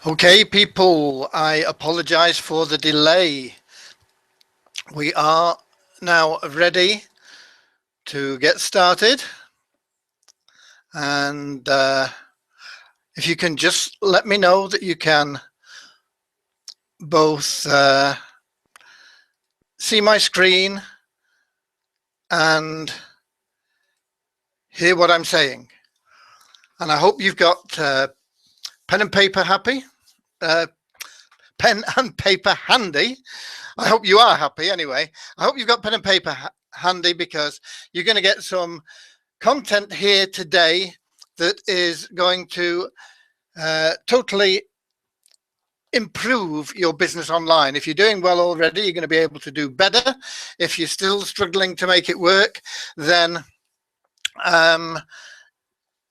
Okay, people, I apologize for the delay. We are now ready to get started. And if you can just let me know that you can both see my screen and hear what I'm saying. And I hope you've got pen and paper happy, uh, pen and paper handy. I hope you are happy anyway. I hope you've got pen and paper handy because you're going to get some content here today that is going to totally improve your business online. If you're doing well already, you're going to be able to do better. If you're still struggling to make it work, then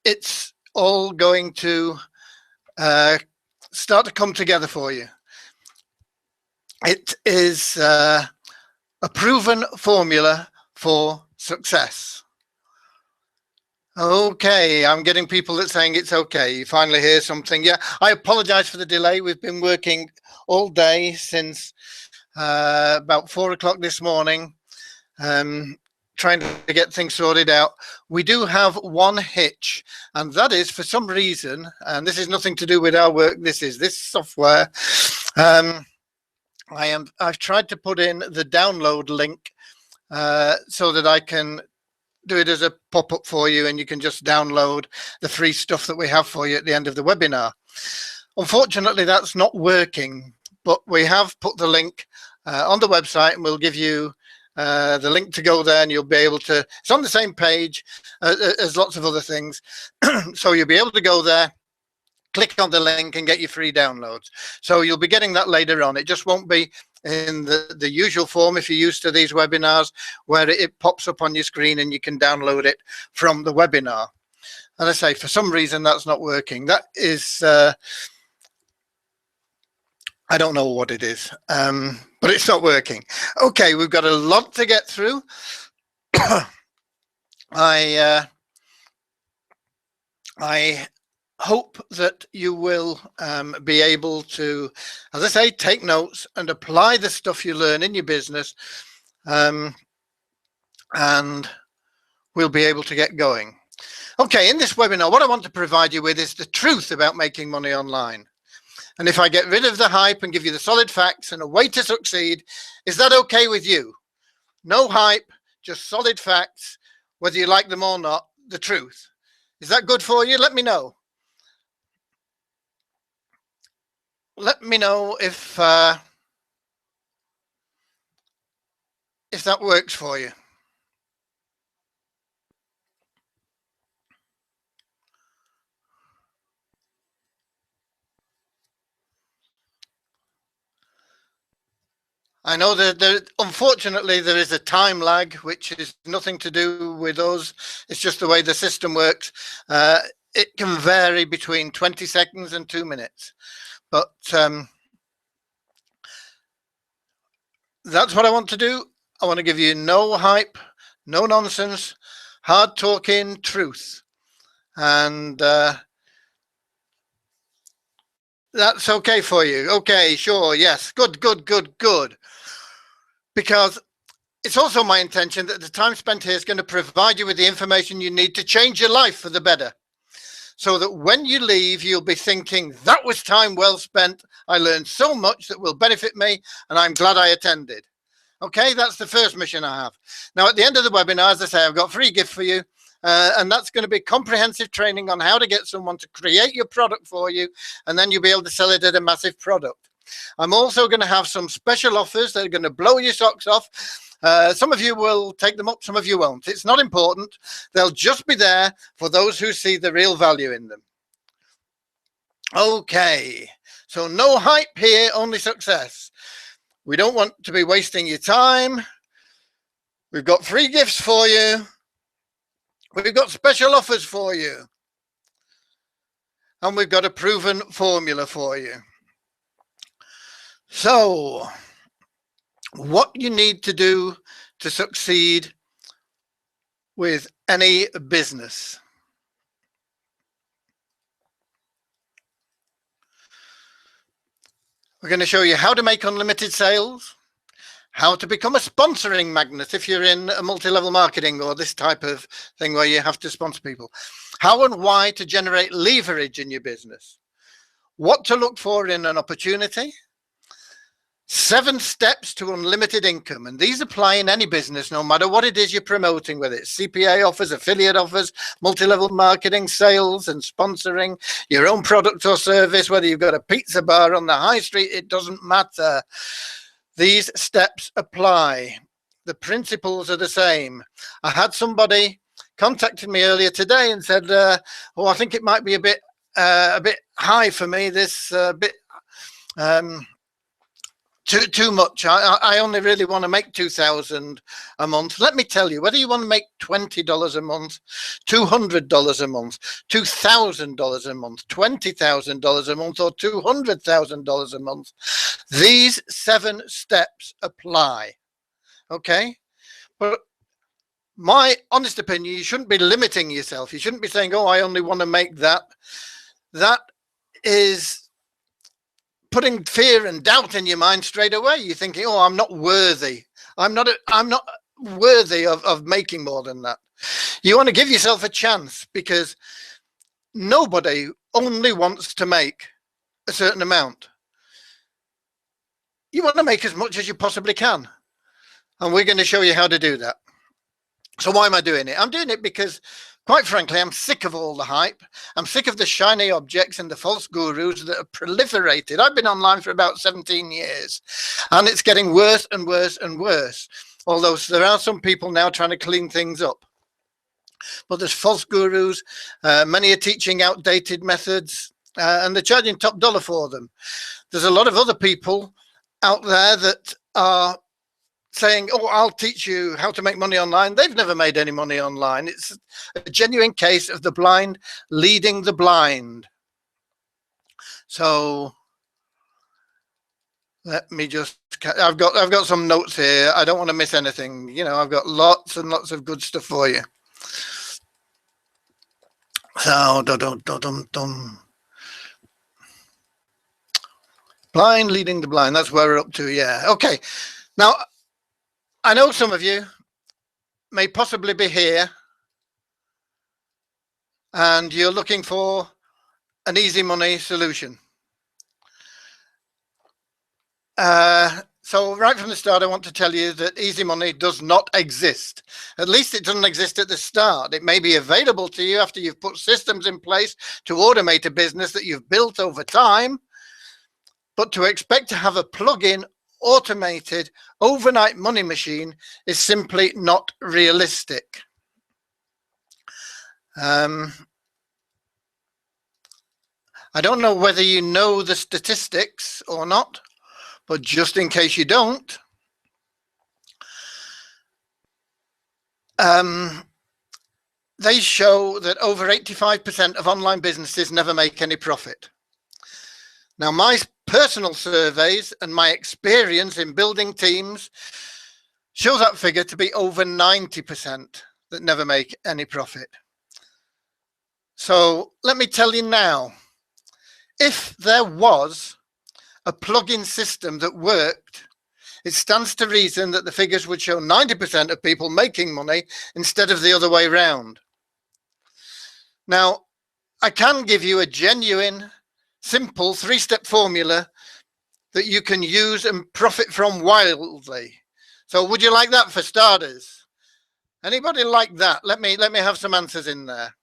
it's all going to start to come together for you. It is a proven formula for success. Okay, I'm getting people that saying it's okay. You finally hear something. Yeah, I apologize for the delay. We've been working all day since about 4 o'clock this morning, trying to get things sorted out. We do have one hitch, and that is for some reason, and this is nothing to do with our work. This is this software. I've tried to put in the download link so that I can do it as a pop-up for you, and you can just download the free stuff that we have for you at the end of the webinar. Unfortunately, that's not working, but we have put the link on the website, and we'll give you the link to go there, and you'll be able to, it's on the same page as lots of other things. So you'll be able to go there, click on the link and get your free downloads. So you'll be getting that later on. It just won't be in the usual form if you're used to these webinars where it pops up on your screen and you can download it from the webinar. And I say, for some reason, that's not working. That is, I don't know what it is, but it's not working. Okay, we've got a lot to get through. I hope that you will be able to, as I say, take notes and apply the stuff you learn in your business, and we'll be able to get going. Okay, in this webinar, what I want to provide you with is the truth about making money online. And if I get rid of the hype and give you the solid facts and a way to succeed, is that okay with you? No hype, just solid facts, whether you like them or not, the truth. Is that good for you? Let me know. Let me know if that works for you. I know that unfortunately there is a time lag, which is nothing to do with us. It's just the way the system works. It can vary between 20 seconds and 2 minutes. But that's what I want to do. I want to give you no hype, no nonsense, hard talking truth. And that's okay for you. Okay, sure, yes. Good. Because it's also my intention that the time spent here is going to provide you with the information you need to change your life for the better. So that when you leave, you'll be thinking, that was time well spent. I learned so much that will benefit me, and I'm glad I attended. Okay, that's the first mission I have. Now, at the end of the webinar, as I say, I've got a free gift for you. And that's going to be comprehensive training on how to get someone to create your product for you, and then you'll be able to sell it at a massive product. I'm also going to have some special offers that are going to blow your socks off. Some of you will take them up, some of you won't. It's not important. They'll just be there for those who see the real value in them. Okay, so no hype here, only success. We don't want to be wasting your time. We've got free gifts for you. We've got special offers for you. And we've got a proven formula for you. So, what you need to do to succeed with any business. We're going to show you how to make unlimited sales, how to become a sponsoring magnet if you're in a multi-level marketing or this type of thing where you have to sponsor people, how and why to generate leverage in your business, what to look for in an opportunity, 7 steps to unlimited income. And these apply in any business, no matter what it is you're promoting, whether it's CPA offers, affiliate offers, multi-level marketing, sales and sponsoring, your own product or service, whether you've got a pizza bar on the high street, it doesn't matter. These steps apply. The principles are the same. I had somebody contacted me earlier today and said, oh, I think it might be a bit high for me, this bit too much. I only really want to make $2,000 a month. Let me tell you, whether you want to make $20 a month, $200 a month, $2,000 a month, $20,000 a month, or $200,000 a month, these 7 steps apply. Okay? But my honest opinion, you shouldn't be limiting yourself. You shouldn't be saying, oh, I only want to make that. That is putting fear and doubt in your mind straight away. You're thinking, oh, I'm not worthy. I'm not worthy of making more than that. You want to give yourself a chance, because nobody only wants to make a certain amount. You want to make as much as you possibly can. And we're going to show you how to do that. So why am I doing it? I'm doing it because, quite frankly, I'm sick of all the hype. I'm sick of the shiny objects and the false gurus that have proliferated. I've been online for about 17 years, and it's getting worse and worse and worse. Although there are some people now trying to clean things up. But there's false gurus. Many are teaching outdated methods, and they're charging top dollar for them. There's a lot of other people out there that are saying, oh, I'll teach you how to make money online. They've never made any money online. It's a genuine case of the blind leading the blind. So let me just, I've got some notes here. I don't want to miss anything. You know, I've got lots and lots of good stuff for you. So blind leading the blind. That's where we're up to. Yeah. Okay. Now, I know some of you may possibly be here and you're looking for an easy money solution. So right from the start, I want to tell you that easy money does not exist. At least it doesn't exist at the start. It may be available to you after you've put systems in place to automate a business that you've built over time. But to expect to have a plug-in automated overnight money machine is simply not realistic. I don't know whether you know the statistics or not, but just in case you don't, they show that over 85% of online businesses never make any profit. Now, my personal surveys and my experience in building teams show that figure to be over 90% that never make any profit. So let me tell you now, if there was a plug-in system that worked, it stands to reason that the figures would show 90% of people making money instead of the other way around. Now, I can give you a genuine, simple 3-step formula that you can use and profit from wildly. So would you like that for starters? Anybody like that? Let me have some answers in there.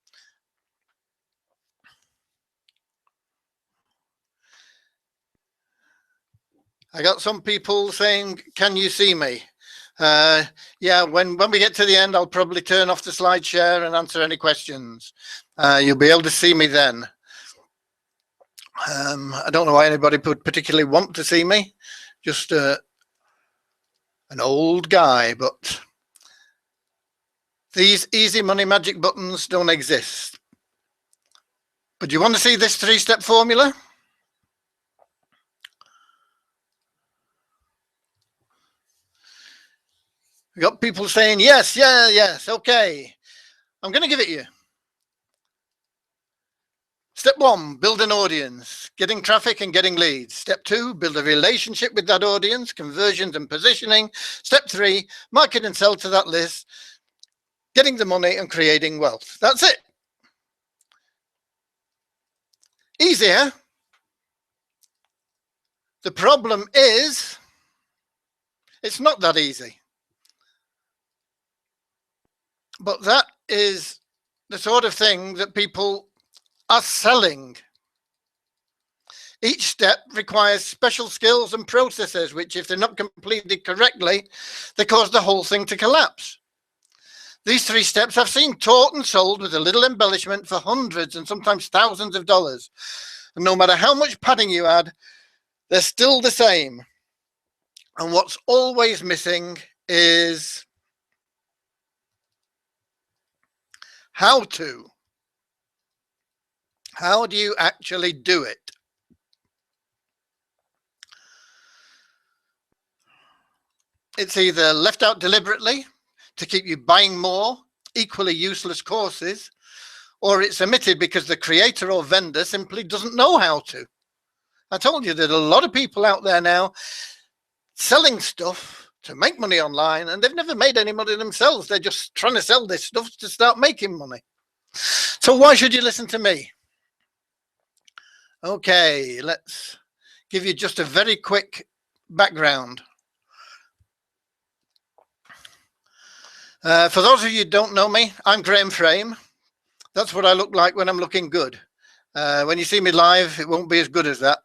I got some people saying, can you see me? Yeah, when we get to the end, I'll probably turn off the slide share and answer any questions. You'll be able to see me then. I don't know why anybody would particularly want to see me. Just an old guy, but these easy money magic buttons don't exist. But you want to see this 3-step formula? We got people saying, yes, yes, okay. I'm going to give it you. Step 1, build an audience, getting traffic and getting leads. Step 2, build a relationship with that audience, conversions and positioning. Step 3, market and sell to that list, getting the money and creating wealth. That's it. Easier. The problem is, it's not that easy. But that is the sort of thing that people are selling. Each step requires special skills and processes, which if they're not completed correctly, they cause the whole thing to collapse. These 3 steps I've seen taught and sold with a little embellishment for hundreds and sometimes thousands of dollars. And no matter how much padding you add, they're still the same. And what's always missing is how to. How do you actually do it? It's either left out deliberately to keep you buying more equally useless courses, or it's omitted because the creator or vendor simply doesn't know how to. I told you that a lot of people out there now selling stuff to make money online, and they've never made any money themselves. They're just trying to sell this stuff to start making money. So why should you listen to me? Okay, let's give you just a very quick background. For those of you who don't know me, I'm Graham Frame. That's what I look like when I'm looking good. When you see me live, it won't be as good as that.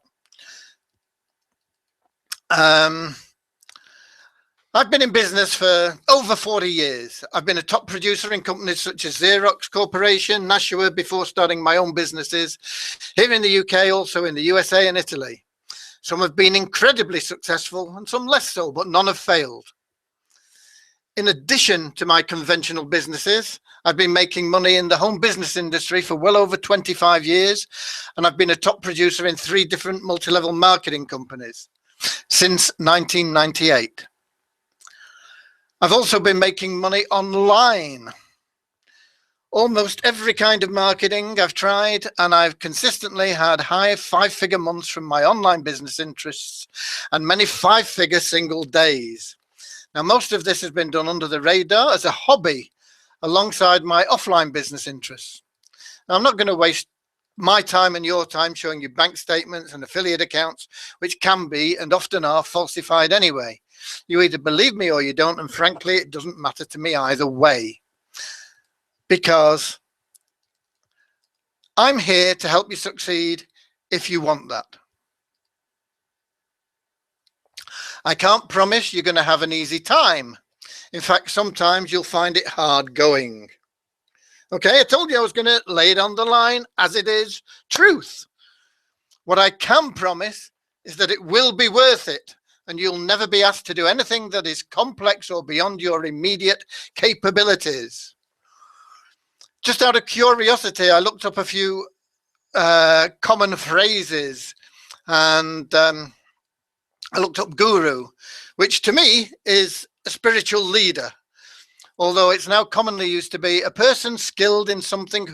I've been in business for over 40 years. I've been a top producer in companies such as Xerox Corporation, Nashua, before starting my own businesses here in the UK, also in the USA and Italy. Some have been incredibly successful and some less so, but none have failed. In addition to my conventional businesses, I've been making money in the home business industry for well over 25 years, and I've been a top producer in 3 different multi-level marketing companies since 1998. I've also been making money online. Almost every kind of marketing I've tried, and I've consistently had high 5-figure months from my online business interests and many 5-figure single days. Now, most of this has been done under the radar as a hobby alongside my offline business interests. Now, I'm not going to waste my time and your time showing you bank statements and affiliate accounts, which can be and often are falsified anyway. You either believe me or you don't, and frankly, it doesn't matter to me either way, because I'm here to help you succeed if you want that. I can't promise you're going to have an easy time. In fact, sometimes you'll find it hard going. Okay, I told you I was going to lay it on the line as it is, truth. What I can promise is that it will be worth it, and you'll never be asked to do anything that is complex or beyond your immediate capabilities. Just out of curiosity, I looked up a few common phrases, and I looked up guru, which to me is a spiritual leader, although it's now commonly used to be a person skilled in something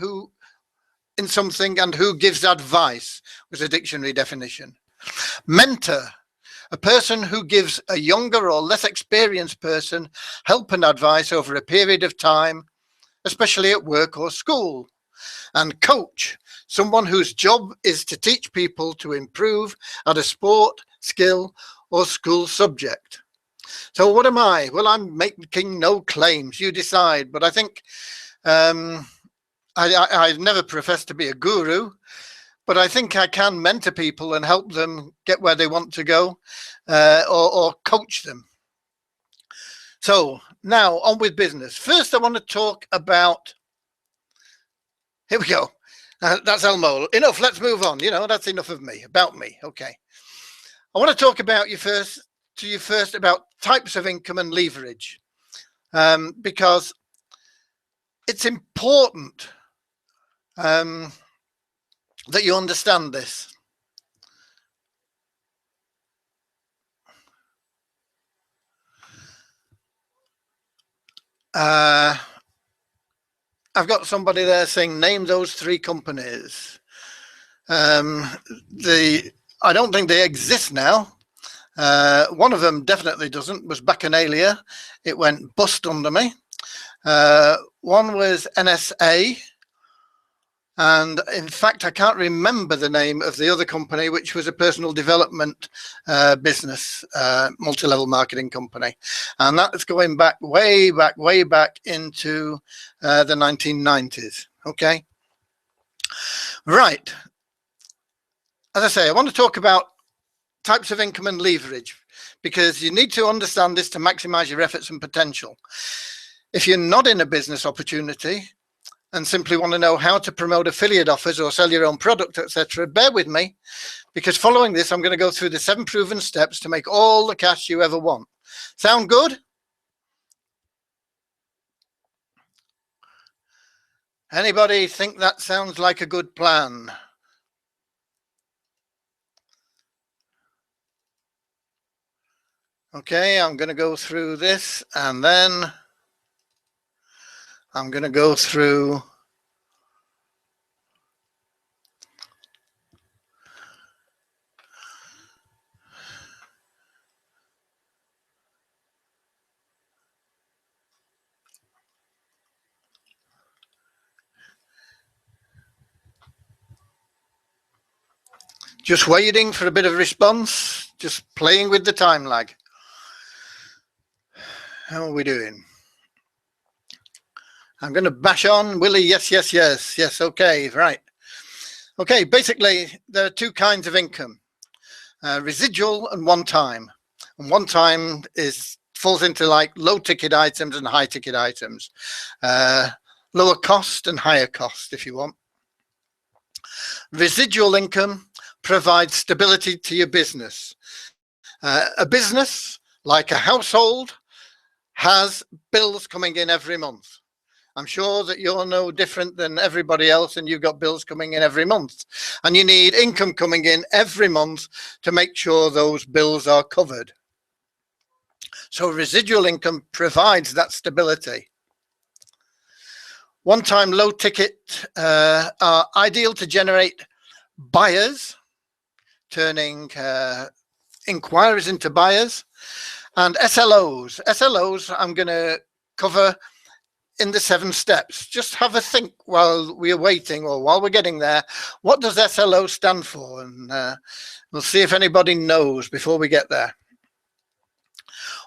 and who gives advice, was a dictionary definition. Mentor, a person who gives a younger or less experienced person help and advice over a period of time, especially at work or school. And coach, someone whose job is to teach people to improve at a sport, skill, or school subject. So what am I? Well, I'm making no claims. You decide. But I think I've never professed to be a guru, but I think I can mentor people and help them get where they want to go, or coach them. So now on with business. First, I want to talk about, here we go. That's Elmo. Enough, let's move on. You know, that's enough of me, about me. Okay. I want to talk about you first about types of income and leverage, because it's important that you understand this. I've got somebody there saying, name those 3 companies. I don't think they exist now. One of them definitely doesn't, was Bacchanalia. It went bust under me. One was NSA. And in fact, I can't remember the name of the other company, which was a personal development business, multi-level marketing company. And that's going back, way back into the 1990s. Okay. Right. As I say, I want to talk about types of income and leverage, because you need to understand this to maximize your efforts and potential. If you're not in a business opportunity and simply want to know how to promote affiliate offers or sell your own product, etc., bear with me, because following this, I'm going to go through the 7 proven steps to make all the cash you ever want. Sound good? Anybody think that sounds like a good plan? Okay, I'm going to go through this, and then I'm going to go through just waiting for a bit of response, just playing with the time lag. How are we doing? I'm going to bash on. Willie, yes. Okay, right. Okay, basically, there are 2 kinds of income, residual and one-time. And one-time falls into like low-ticket items and high-ticket items, lower cost and higher cost, if you want. Residual income provides stability to your business. A business, like a household, has bills coming in every month. I'm sure that you're no different than everybody else, and you've got bills coming in every month, and you need income coming in every month to make sure those bills are covered. So residual income provides that stability. One-time low ticket are ideal to generate buyers, turning inquiries into buyers. And SLOs. SLOs I'm going to cover in the 7 steps. Just have a think while we're waiting, or while we're getting there. What does SLO stand for? And we'll see if anybody knows before we get there.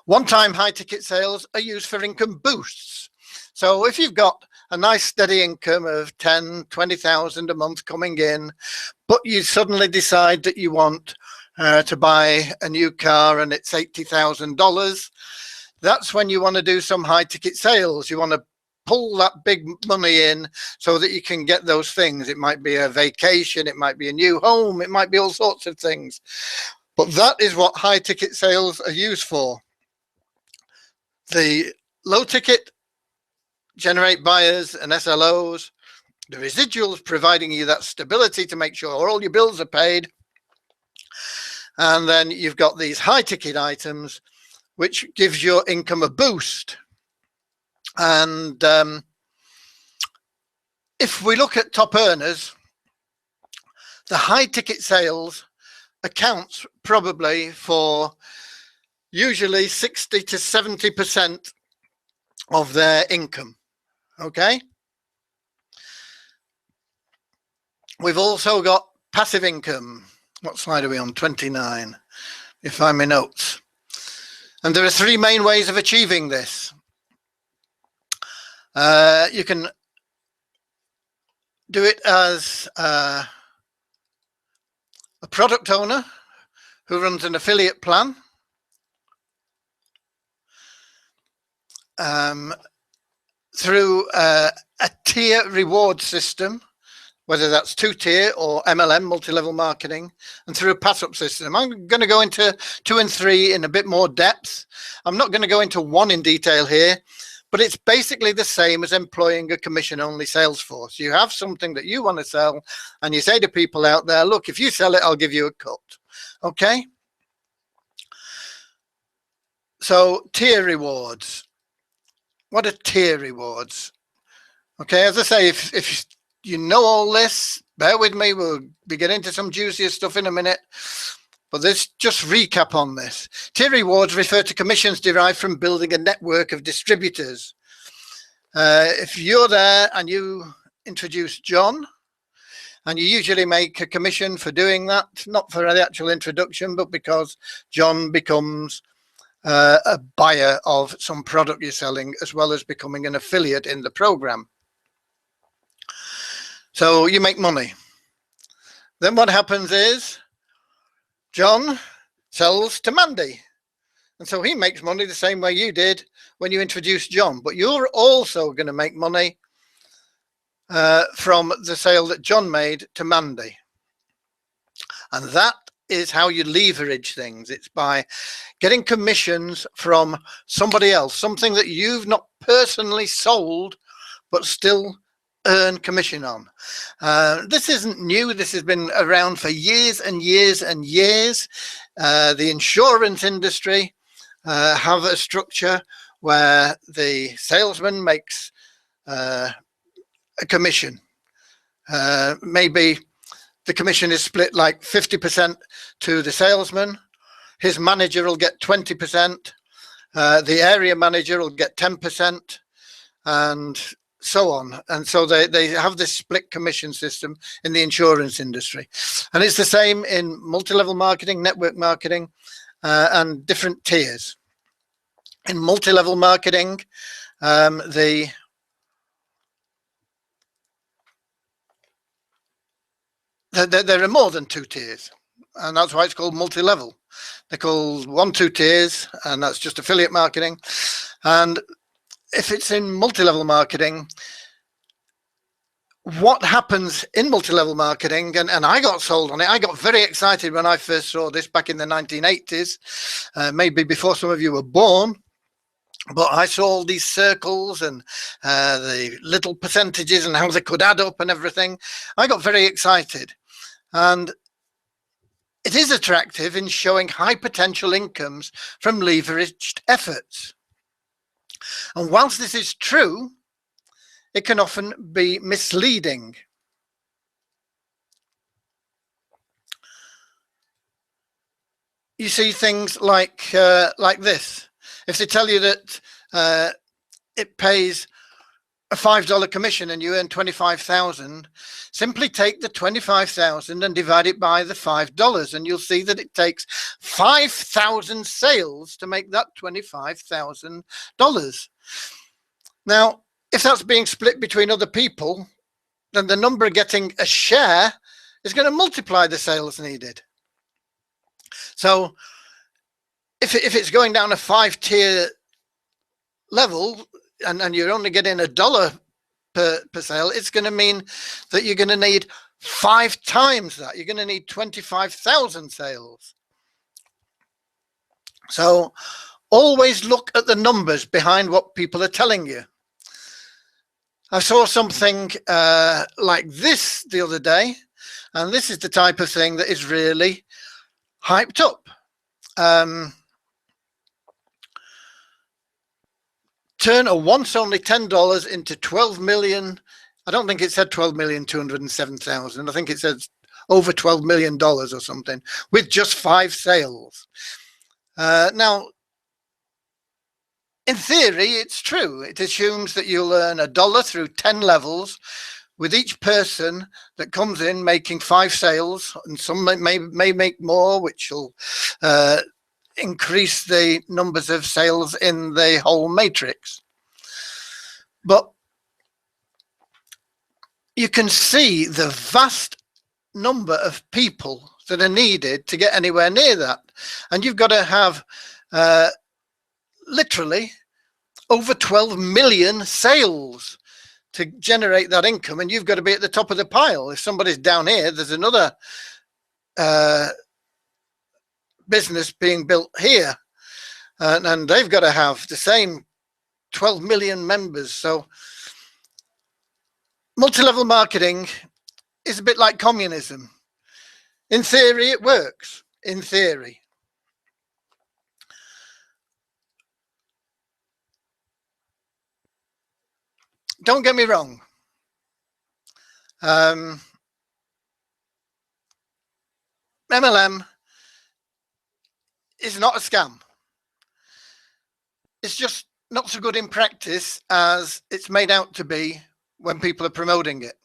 One-time high ticket sales are used for income boosts. So if you've got a nice steady income of 10, 20,000 a month coming in, but you suddenly decide that you want to buy a new car and it's $80,000, that's when you want to do some high ticket sales. You want to pull that big money in so that you can get those things. It might be a vacation, it might be a new home, it might be all sorts of things. But that is what high ticket sales are used for. The low ticket generate buyers and SLOs. The residuals providing you that stability to make sure all your bills are paid. And then you've got these high ticket items, which gives your income a boost. And if we look at top earners, the high ticket sales accounts probably for usually 60 to 70% of their income. Okay. We've also got passive income. What slide are we on? 29. You find my notes. And there are 3 main ways of achieving this. You can do it as a product owner who runs an affiliate plan. Through a tier reward system, whether that's 2-tier or MLM, multi-level marketing, and through a pass-up system. I'm going to go into 2 and 3 in a bit more depth. I'm not going to go into 1 in detail here, but it's basically the same as employing a commission-only sales force. You have something that you want to sell, and you say to people out there, look, if you sell it, I'll give you a cut. Okay? So tier rewards. What are tier rewards? Okay, as I say, if you know all this, bear with me. We'll be getting into some juicier stuff in a minute. But let's just recap on this. Tier rewards refer to commissions derived from building a network of distributors. If you're there and you introduce John, and you usually make a commission for doing that, not for the actual introduction, but because John becomes a buyer of some product you're selling, as well as becoming an affiliate in the program. So you make money. Then what happens is John sells to Mandy. And so he makes money the same way you did when you introduced John. But you're also going to make money from the sale that John made to Mandy. And that is how you leverage things. It's by getting commissions from somebody else, something that you've not personally sold, but still earn commission on. This isn't new. This has been around for years and years and years. The insurance industry have a structure where the salesman makes a commission. Maybe the commission is split like 50% to the salesman. His manager will get 20%. The area manager will get 10%, and so on. And so they have this split commission system in the insurance industry. And it's the same in multi-level marketing, network marketing, and different tiers. In multi-level marketing, there are more than 2 tiers, and that's why it's called multi-level. They're called 1, 2 tiers, and that's just affiliate marketing. And if it's in multi-level marketing, what happens in multi-level marketing, and I got sold on it. I got very excited when I first saw this back in the 1980s, maybe before some of you were born. But I saw all these circles and the little percentages and how they could add up and everything. I got very excited. And it is attractive in showing high potential incomes from leveraged efforts. And whilst this is true, it can often be misleading. You see things like this. If they tell you that it pays a $5 commission and you earn 25,000, simply take the 25,000 and divide it by the $5, and you'll see that it takes 5,000 sales to make that $25,000. Now, if that's being split between other people, then the number getting a share is going to multiply the sales needed. So if it's going down a 5-tier level, and you're only getting $1 per sale, it's going to mean that you're going to need 5 times that. You're going to need 25,000 sales. So always look at the numbers behind what people are telling you. I saw something like this the other day, and this is the type of thing that is really hyped up. Turn a once only $10 into 12 million. I don't think it said 12,207,000. I think it says over $12 million or something with just 5 sales. Now, in theory, it's true. It assumes that you'll earn $1 through 10 levels, with each person that comes in making 5 sales, and some may make more, which will increase the numbers of sales in the whole matrix. But you can see the vast number of people that are needed to get anywhere near that. And you've got to have literally over 12 million sales to generate that income, and you've got to be at the top of the pile. If somebody's down here, there's another business being built here, and they've got to have the same 12 million members. So multi-level marketing is a bit like communism. In theory, it works. In theory. Don't get me wrong. MLM is not a scam. It's just not so good in practice as it's made out to be when people are promoting it.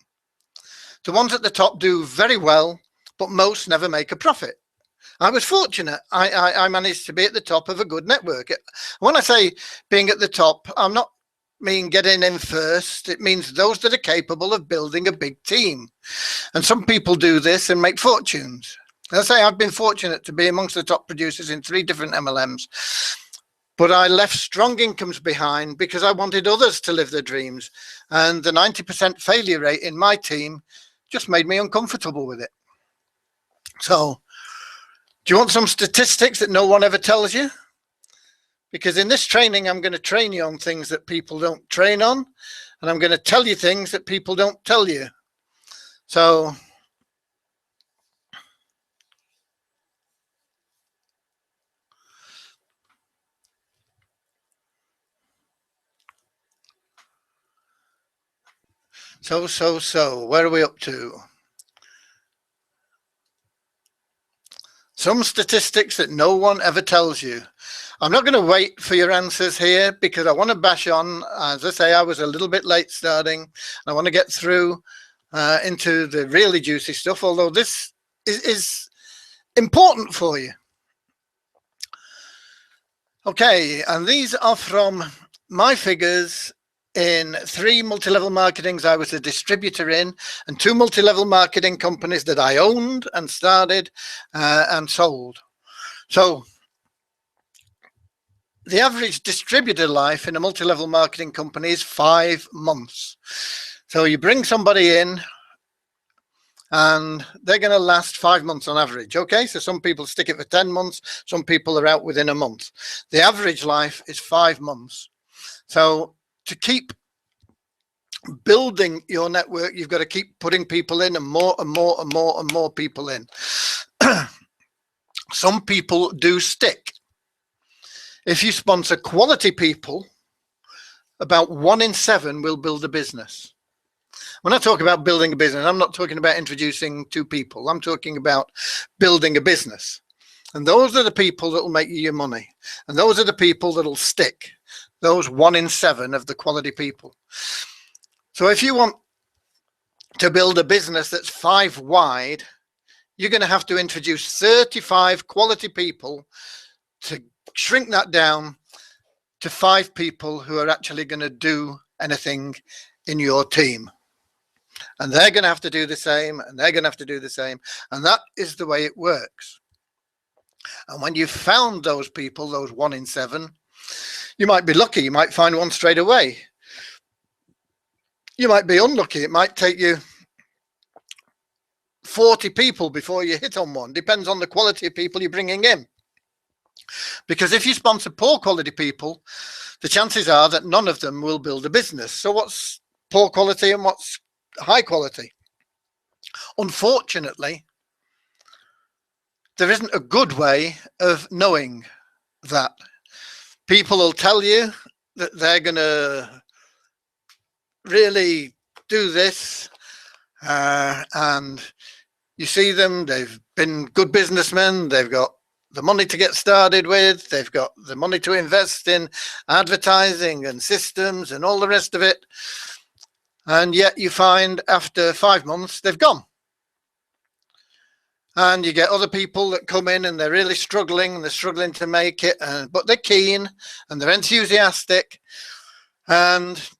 The ones at the top do very well, but most never make a profit. I was fortunate. I managed to be at the top of a good network. When I say being at the top, I'm not mean getting in first. It means those that are capable of building a big team. And some people do this and make fortunes. As I say, I've been fortunate to be amongst the top producers in 3 different MLMs. But I left strong incomes behind because I wanted others to live their dreams. And the 90% failure rate in my team just made me uncomfortable with it. So, do you want some statistics that no one ever tells you? Because in this training, I'm going to train you on things that people don't train on. And I'm going to tell you things that people don't tell you. So, where are we up to? Some statistics that no one ever tells you. I'm not going to wait for your answers here because I want to bash on. As I say, I was a little bit late starting. I want to get through into the really juicy stuff, although this is important for you. Okay, and these are from my figures in 3 multi-level marketings I was a distributor in, and 2 multi-level marketing companies that I owned and started and sold. So the average distributor life in a multi-level marketing company is 5 months. So you bring somebody in and they're going to last 5 months on average. Okay, so some people stick it for 10 months, some people are out within a month. The average life is 5 months. So to keep building your network, you've got to keep putting people in, and more and more and more and more people in. Some people do stick. If you sponsor quality people, about 1 in 7 will build a business. When I talk about building a business, I'm not talking about introducing 2 people. I'm talking about building a business. And those are the people that will make you your money. And those are the people that will stick. Those 1 in 7 of the quality people. So if you want to build a business that's 5 wide, you're going to have to introduce 35 quality people to shrink that down to 5 people who are actually going to do anything in your team. And they're going to have to do the same, and they're going to have to do the same. And that is the way it works. And when you've found those people, those 1 in 7, you might be lucky. You might find one straight away. You might be unlucky. It might take you 40 people before you hit on one. Depends on the quality of people you're bringing in. Because if you sponsor poor quality people, the chances are that none of them will build a business. So what's poor quality and what's high quality? Unfortunately, there isn't a good way of knowing that. People will tell you that they're going to really do this, and you see them, they've been good businessmen, they've got the money to get started with, they've got the money to invest in advertising and systems and all the rest of it, and yet you find after 5 months they've gone. And you get other people that come in and they're really struggling, and they're struggling to make it, but they're keen and they're enthusiastic, and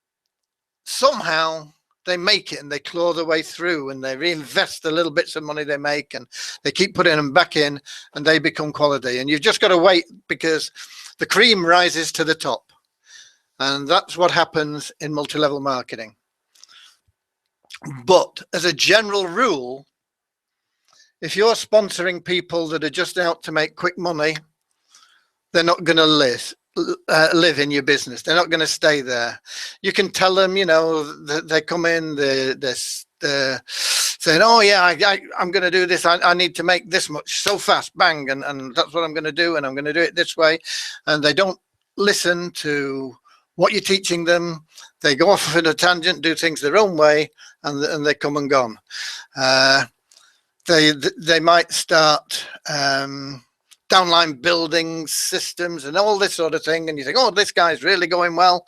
somehow they make it and they claw their way through, and they reinvest the little bits of money they make, and they keep putting them back in, and they become quality. And you've just got to wait, because the cream rises to the top. And that's what happens in multi-level marketing. But as a general rule, if you're sponsoring people that are just out to make quick money, they're not going to live in your business. They're not going to stay there. You can tell them, you know, they come in, they're saying, oh yeah, I'm going to do this. I need to make this much so fast, bang. And that's what I'm going to do. And I'm going to do it this way. And they don't listen to what you're teaching them. They go off in a tangent, do things their own way, and they come and gone. they might start downline building systems and all this sort of thing, and you think, oh, this guy's really going well.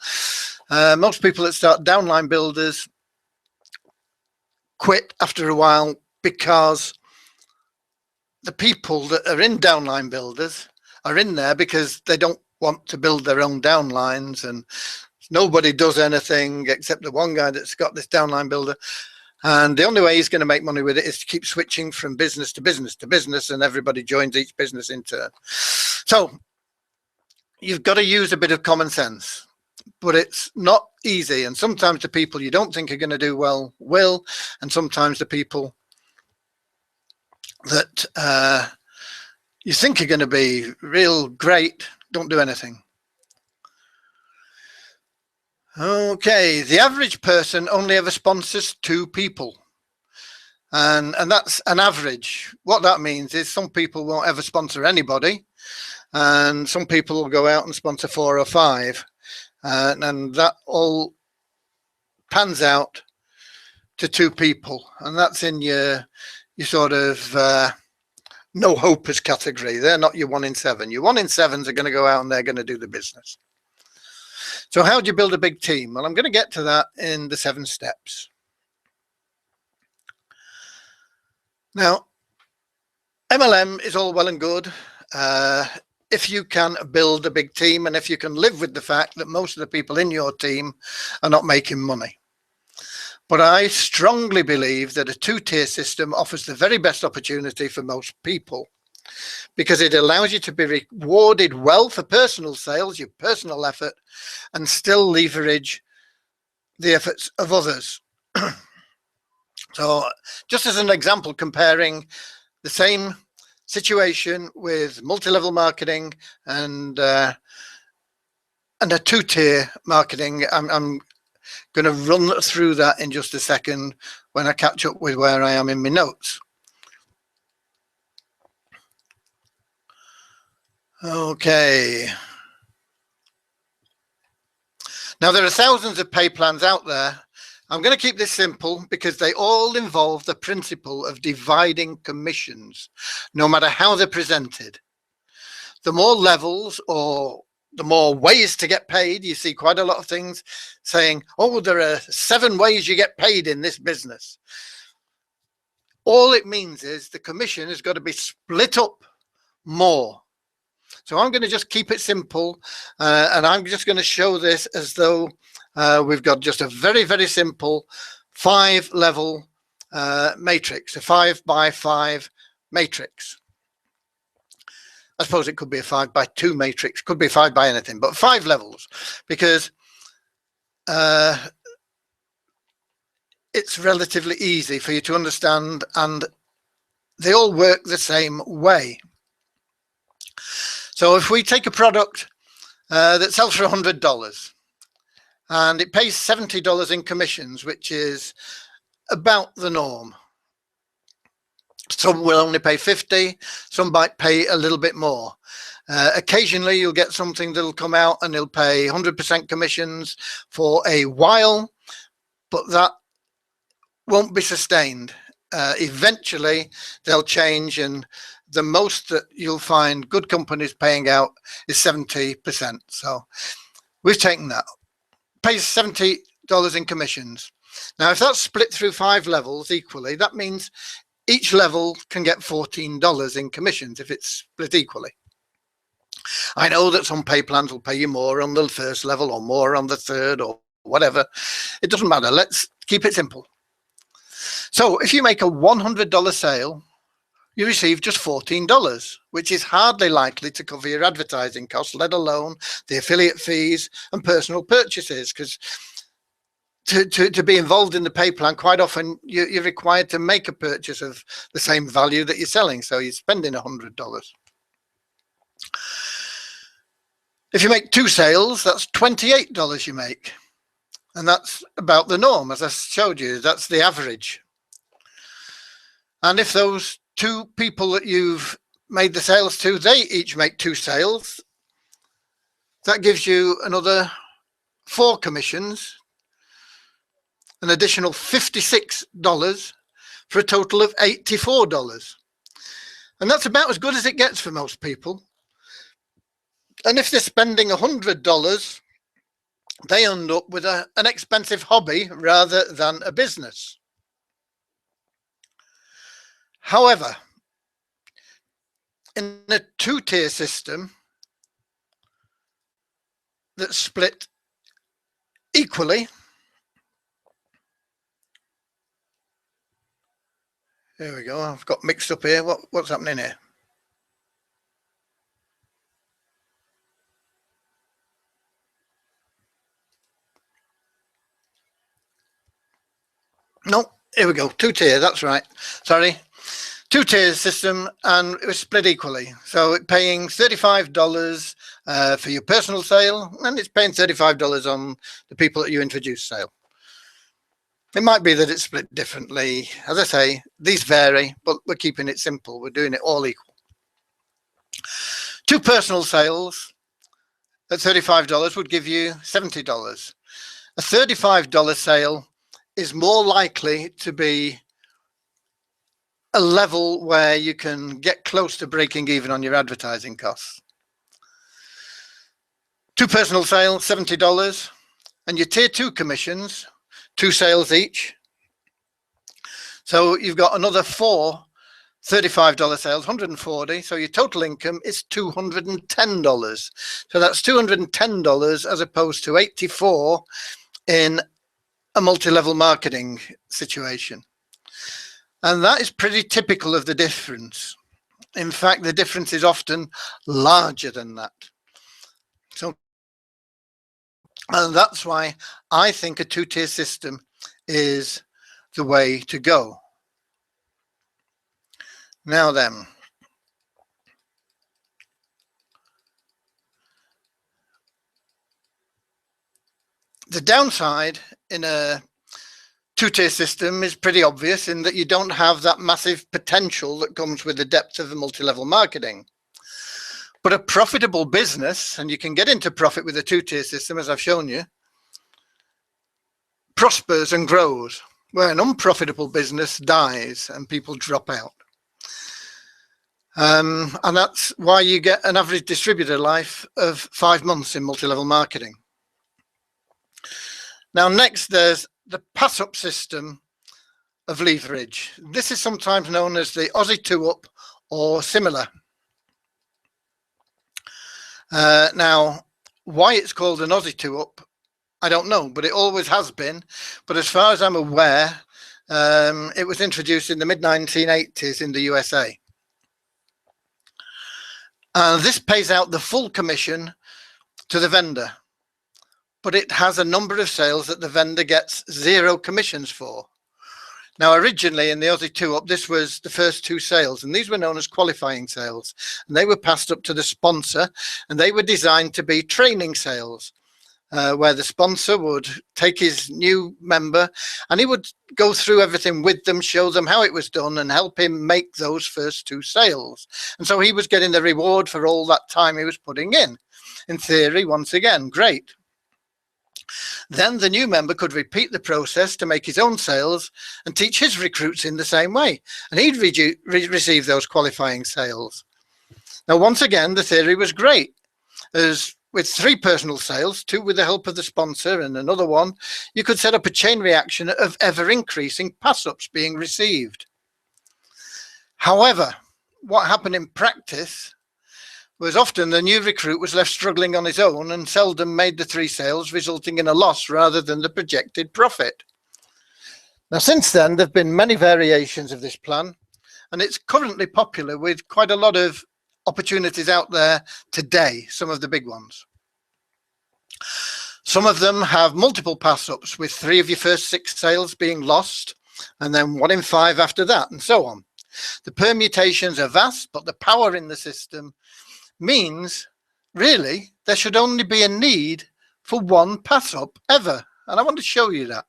Most people that start downline builders quit after a while because the people that are in downline builders are in there because they don't want to build their own downlines, and nobody does anything except the one guy that's got this downline builder. And the only way he's going to make money with it is to keep switching from business to business to business, and everybody joins each business in turn. So you've got to use a bit of common sense, but it's not easy. And sometimes the people you don't think are going to do well will, and sometimes the people that you think are going to be real great don't do anything. Okay, the average person only ever sponsors 2 people. And that's an average. What that means is some people won't ever sponsor anybody, and some people will go out and sponsor 4 or 5. And that all pans out to 2 people. And that's in your sort of no hopers category. They're not your 1 in 7. Your 1 in 7s are going to go out and they're going to do the business. So how do you build a big team? Well, I'm going to get to that in the 7 steps. Now, MLM is all well and good if you can build a big team and if you can live with the fact that most of the people in your team are not making money. But I strongly believe that a 2-tier system offers the very best opportunity for most people, because it allows you to be rewarded well for personal sales, your personal effort, and still leverage the efforts of others. So just as an example, comparing the same situation with multi-level marketing and a 2-tier marketing, I'm going to run through that in just a second when I catch up with where I am in my notes. Okay. Now, there are thousands of pay plans out there. I'm going to keep this simple because they all involve the principle of dividing commissions, no matter how they're presented. The more levels or the more ways to get paid, you see quite a lot of things saying, oh, there are 7 ways you get paid in this business. All it means is the commission has got to be split up more. So I'm going to just keep it simple, and I'm just going to show this as though we've got just a very, very simple 5-level matrix, a 5x5 matrix. I suppose it could be a 5x2 matrix, could be 5 by anything, but 5 levels, because it's relatively easy for you to understand, and they all work the same way. So if we take a product that sells for $100 and it pays $70 in commissions, which is about the norm. Some will only pay 50, some might pay a little bit more. Occasionally you'll get something that'll come out and they'll pay 100% commissions for a while, but that won't be sustained. Eventually they'll change, and the most that you'll find good companies paying out is 70%. So we've taken that, pays $70 in commissions. Now, if that's split through 5 levels equally, that means each level can get $14 in commissions if it's split equally. I know that some pay plans will pay you more on the 1st level or more on the 3rd or whatever. It doesn't matter. Let's keep it simple. So if you make a $100 sale, you receive just $14, which is hardly likely to cover your advertising costs, let alone the affiliate fees and personal purchases, because to be involved in the pay plan, quite often you're required to make a purchase of the same value that you're selling, so you're spending $100. If you make 2 sales, that's $28 you make, and that's about the norm. As I showed you, that's the average. And if those 2 people that you've made the sales to, they each make 2 sales, that gives you another 4 commissions, an additional $56 for a total of $84. And that's about as good as it gets for most people. And if they're spending $100, they end up with an expensive hobby rather than a business. However, in a two-tier system that's split equally, there we go, I've got mixed up here. What's happening here? No, here we go, two-tier, that's right. Sorry. Two-tier system, and it was split equally. So it's paying $35 for your personal sale, and it's paying $35 on the people that you introduce sale. It might be that it's split differently. As I say, these vary, but we're keeping it simple. We're doing it all equal. Two personal sales at $35 would give you $70. A $35 sale is more likely to be a level where you can get close to breaking even on your advertising costs. Two personal sales, $70, and your tier two commissions, 2 sales each. So you've got another 4 $35 sales, 140. So your total income is $210. So that's $210 as opposed to 84 in a multi-level marketing situation. And that is pretty typical of the difference. In fact, the difference is often larger than that. So, and that's why I think a two-tier system is the way to go. Now then, the downside in a two-tier system is pretty obvious in that you don't have that massive potential that comes with the depth of the multi-level marketing. But a profitable business, and you can get into profit with a two-tier system, as I've shown you, prospers and grows, where an unprofitable business dies and people drop out. And that's why you get an average distributor life of 5 months in multi-level marketing. Now, next, there's the pass-up system of leverage. This is sometimes known as the Aussie 2-up or similar. Now, why it's called an Aussie 2-up, I don't know, but it always has been. But as far as I'm aware, it was introduced in the mid-1980s in the USA. This pays out the full commission to the vendor, but it has a number of sales that the vendor gets 0 commissions for. Now, originally in the Aussie 2-up, this was the first 2 sales, and these were known as qualifying sales, and they were passed up to the sponsor, and they were designed to be training sales, where the sponsor would take his new member and he would go through everything with them, show them how it was done, and help him make those first 2 sales. And so he was getting the reward for all that time he was putting in. In theory, once again, great. Then the new member could repeat the process to make his own sales and teach his recruits in the same way, and he'd receive those qualifying sales. Now, once again, the theory was great, as with 3 personal sales, 2 with the help of the sponsor and another one, you could set up a chain reaction of ever-increasing pass-ups being received. However, what happened in practice was often the new recruit was left struggling on his own and seldom made the 3 sales, resulting in a loss rather than the projected profit. Now, since then, there have been many variations of this plan, and it's currently popular with quite a lot of opportunities out there today, some of the big ones. Some of them have multiple pass-ups, with 3 of your first 6 sales being lost, and then 1 in 5 after that, and so on. The permutations are vast, but the power in the system means really there should only be a need for 1 pass-up ever, and I want to show you that.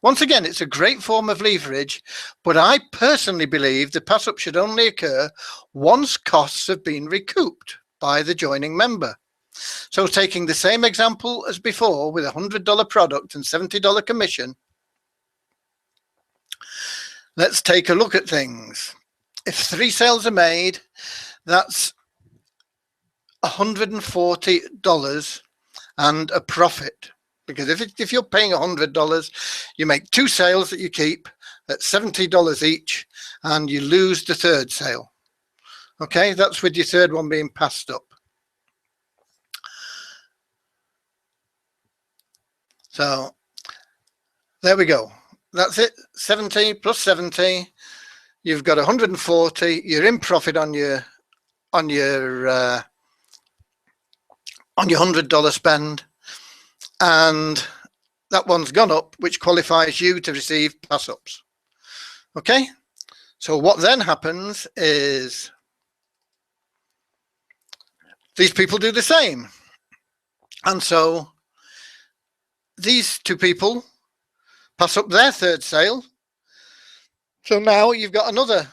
Once again, it's a great form of leverage, but I personally believe the pass-up should only occur once costs have been recouped by the joining member. So taking the same example as before with a $100 product and $70 commission, Let's take a look at things. If 3 sales are made, that's $140 and a profit. Because if you're paying $100, you make 2 sales that you keep at $70 each, and you lose the third sale. Okay, that's with your third one being passed up. So there we go. That's it. 70 plus 70. You've got 140. You're in profit on your $100 spend, and that one's gone up, which qualifies you to receive pass ups. Okay, so what then happens is these people do the same, and so these 2 people pass up their third sale. So now you've got another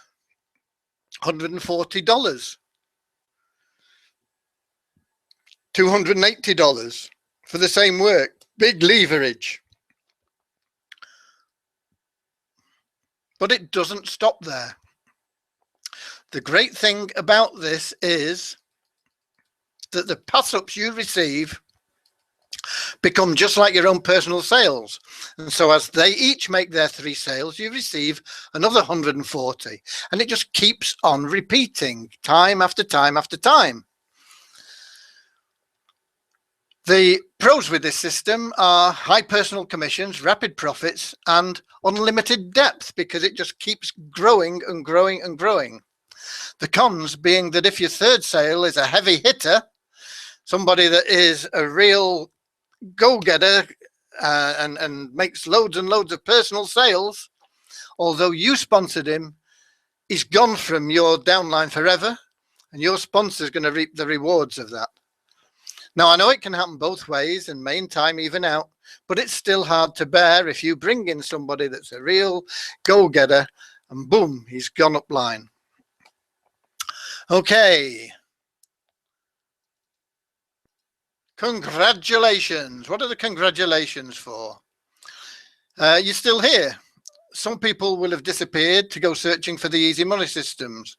$140, $280 for the same work. Big leverage. But it doesn't stop there. The great thing about this is that the pass-ups you receive become just like your own personal sales. And so as they each make their 3 sales, you receive another 140. And it just keeps on repeating time after time after time. The pros with this system are high personal commissions, rapid profits, and unlimited depth, because it just keeps growing and growing and growing. The cons being that if your third sale is a heavy hitter, somebody that is a real go-getter and makes loads and loads of personal sales, although you sponsored him, he's gone from your downline forever, and your sponsor is going to reap the rewards of that. Now, I know it can happen both ways and may in time even out, but it's still hard to bear if you bring in somebody that's a real go-getter and boom, he's gone up line. Okay. Congratulations. What are the congratulations for? You're still here. Some people will have disappeared to go searching for the easy money systems.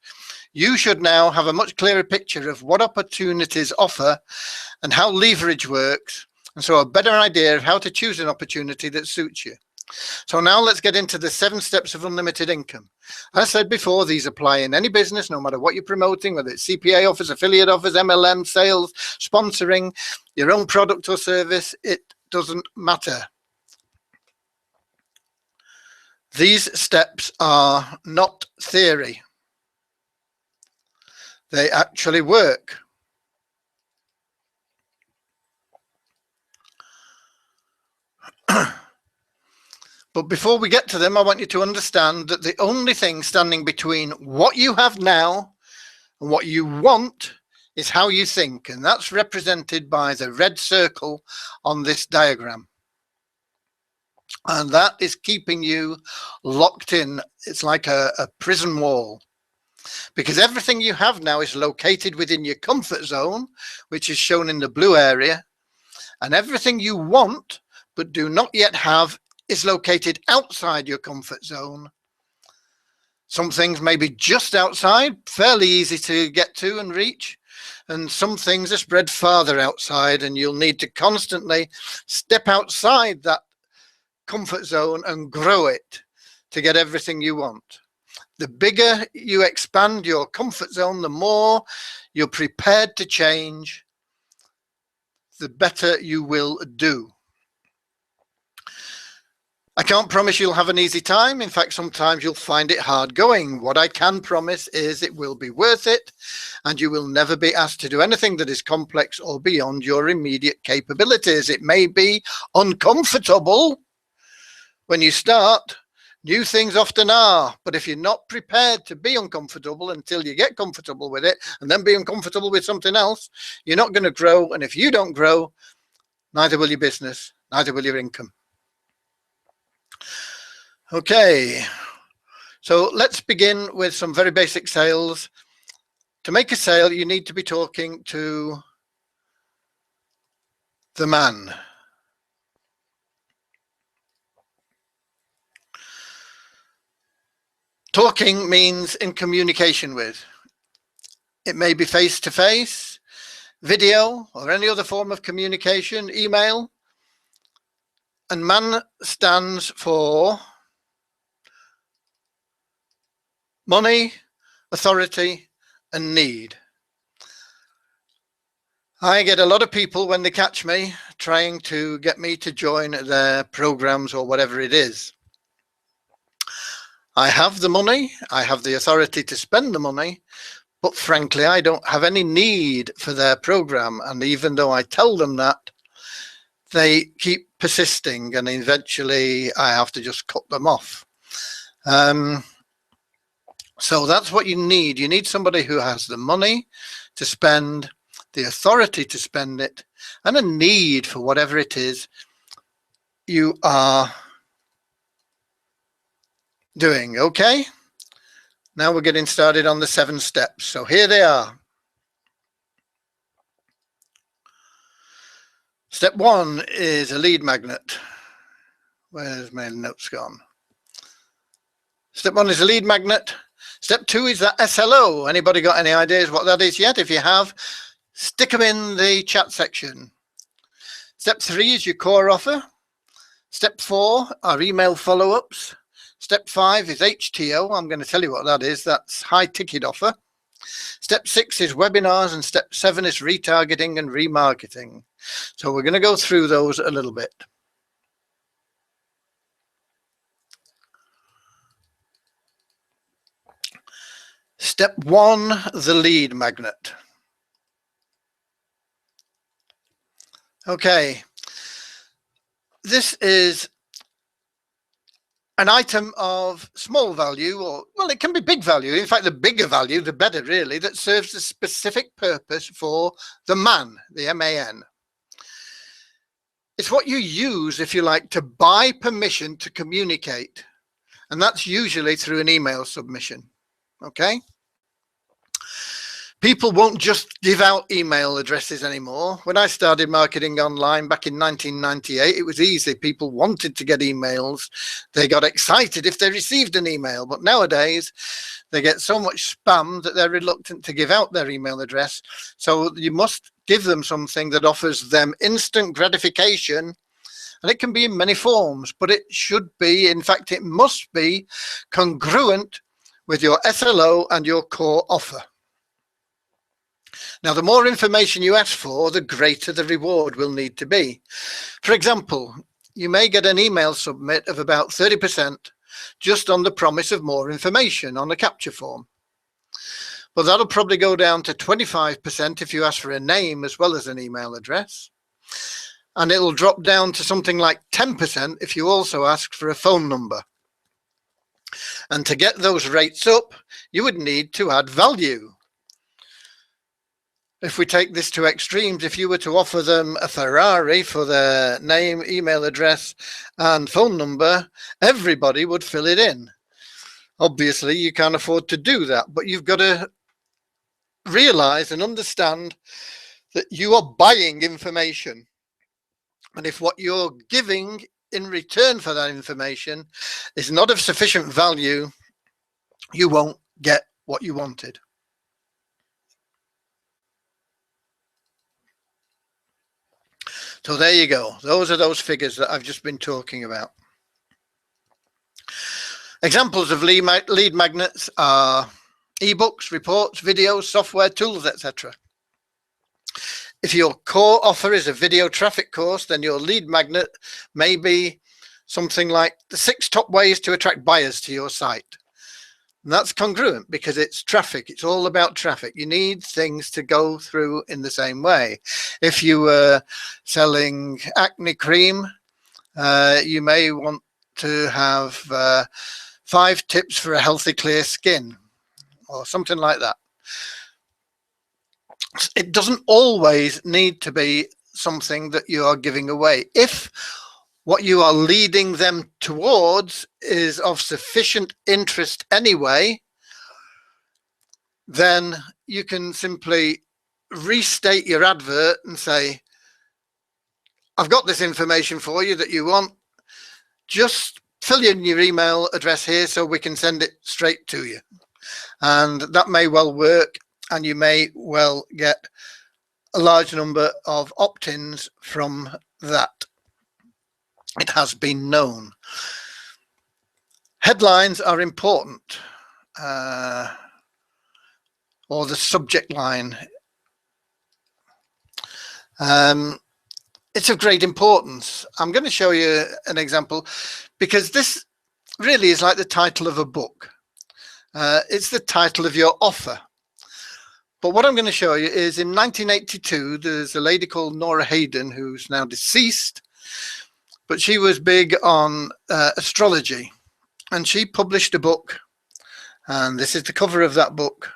You should now have a much clearer picture of what opportunities offer and how leverage works, and so a better idea of how to choose an opportunity that suits you. So now let's get into the 7 steps of unlimited income. As I said before, these apply in any business, no matter what you're promoting, whether it's CPA offers, affiliate offers, MLM, sales, sponsoring, your own product or service, it doesn't matter. These steps are not theory. They actually work. But before we get to them, I want you to understand that the only thing standing between what you have now and what you want is how you think. And that's represented by the red circle on this diagram. And that is keeping you locked in. It's like a prison wall. Because everything you have now is located within your comfort zone, which is shown in the blue area. And everything you want but do not yet have is located outside your comfort zone. Some things may be just outside, fairly easy to get to and reach, and some things are spread farther outside, and you'll need to constantly step outside that comfort zone and grow it to get everything you want. The bigger you expand your comfort zone, the more you're prepared to change, the better you will do. I can't promise you'll have an easy time. In fact, sometimes you'll find it hard going. What I can promise is it will be worth it, and you will never be asked to do anything that is complex or beyond your immediate capabilities. It may be uncomfortable when you start. New things often are, but if you're not prepared to be uncomfortable until you get comfortable with it and then be uncomfortable with something else, you're not going to grow. And if you don't grow, neither will your business, neither will your income. Okay, so let's begin with some very basic sales. To make a sale, you need to be talking to the man. Talking means in communication with. It may be face-to-face, video, or any other form of communication, email. And MAN stands for money, authority, and need. I get a lot of people when they catch me trying to get me to join their programs or whatever it is. I have the money, I have the authority to spend the money, but frankly, I don't have any need for their program. And even though I tell them that, they keep persisting, and eventually I have to just cut them off. So that's what you need. You need somebody who has the money to spend, the authority to spend it, and a need for whatever it is you are doing. Okay, now we're getting started on the 7 steps. So here they are. Step 1 is a lead magnet. Where's my notes gone? Step 1 is a lead magnet. Step 2 is that SLO. Anybody got any ideas what that is yet? If you have, stick them in the chat section. Step 3 is your core offer. Step 4 are email follow-ups. Step 5 is HTO. I'm going to tell you what that is. That's high ticket offer. Step 6 is webinars, and step 7 is retargeting and remarketing. So we're going to go through those a little bit. Step 1, the lead magnet. Okay, this is an item of small value, or, well, it can be big value. In fact, the bigger value, the better, really, that serves a specific purpose for the MAN, the M-A-N. It's what you use, if you like, to buy permission to communicate. And that's usually through an email submission. Okay? People won't just give out email addresses anymore. When I started marketing online back in 1998, it was easy. People wanted to get emails. They got excited if they received an email. But nowadays, they get so much spam that they're reluctant to give out their email address. So you must give them something that offers them instant gratification. And it can be in many forms, but it should be, in fact, it must be congruent with your SLO and your core offer. Now, the more information you ask for, the greater the reward will need to be. For example, you may get an email submit of about 30% just on the promise of more information on a capture form. But that'll probably go down to 25% if you ask for a name as well as an email address. And it'll drop down to something like 10% if you also ask for a phone number. And to get those rates up, you would need to add value. If we take this to extremes, if you were to offer them a Ferrari for their name, email address, and phone number, everybody would fill it in. Obviously, you can't afford to do that, but you've got to realize and understand that you are buying information. And if what you're giving in return for that information is not of sufficient value, you won't get what you wanted. So there you go. Those are those figures that I've just been talking about. Examples of lead magnets are ebooks, reports, videos, software, tools, etc. If your core offer is a video traffic course, then your lead magnet may be something like the 6 top ways to attract buyers to your site. And that's congruent because it's traffic. It's all about traffic. You need things to go through in the same way. If you were selling acne cream, you may want to have 5 tips for a healthy, clear skin or something like that. It doesn't always need to be something that you are giving away. If what you are leading them towards is of sufficient interest anyway, then you can simply restate your advert and say, I've got this information for you that you want. Just fill in your email address here so we can send it straight to you. And that may well work, and you may well get a large number of opt-ins from that. It has been known. Headlines are important, or the subject line. It's of great importance. I'm going to show you an example because this really is like the title of a book. It's the title of your offer. But what I'm going to show you is in 1982, there's a lady called Nora Hayden who's now deceased, but she was big on astrology, and she published a book, and this is the cover of that book,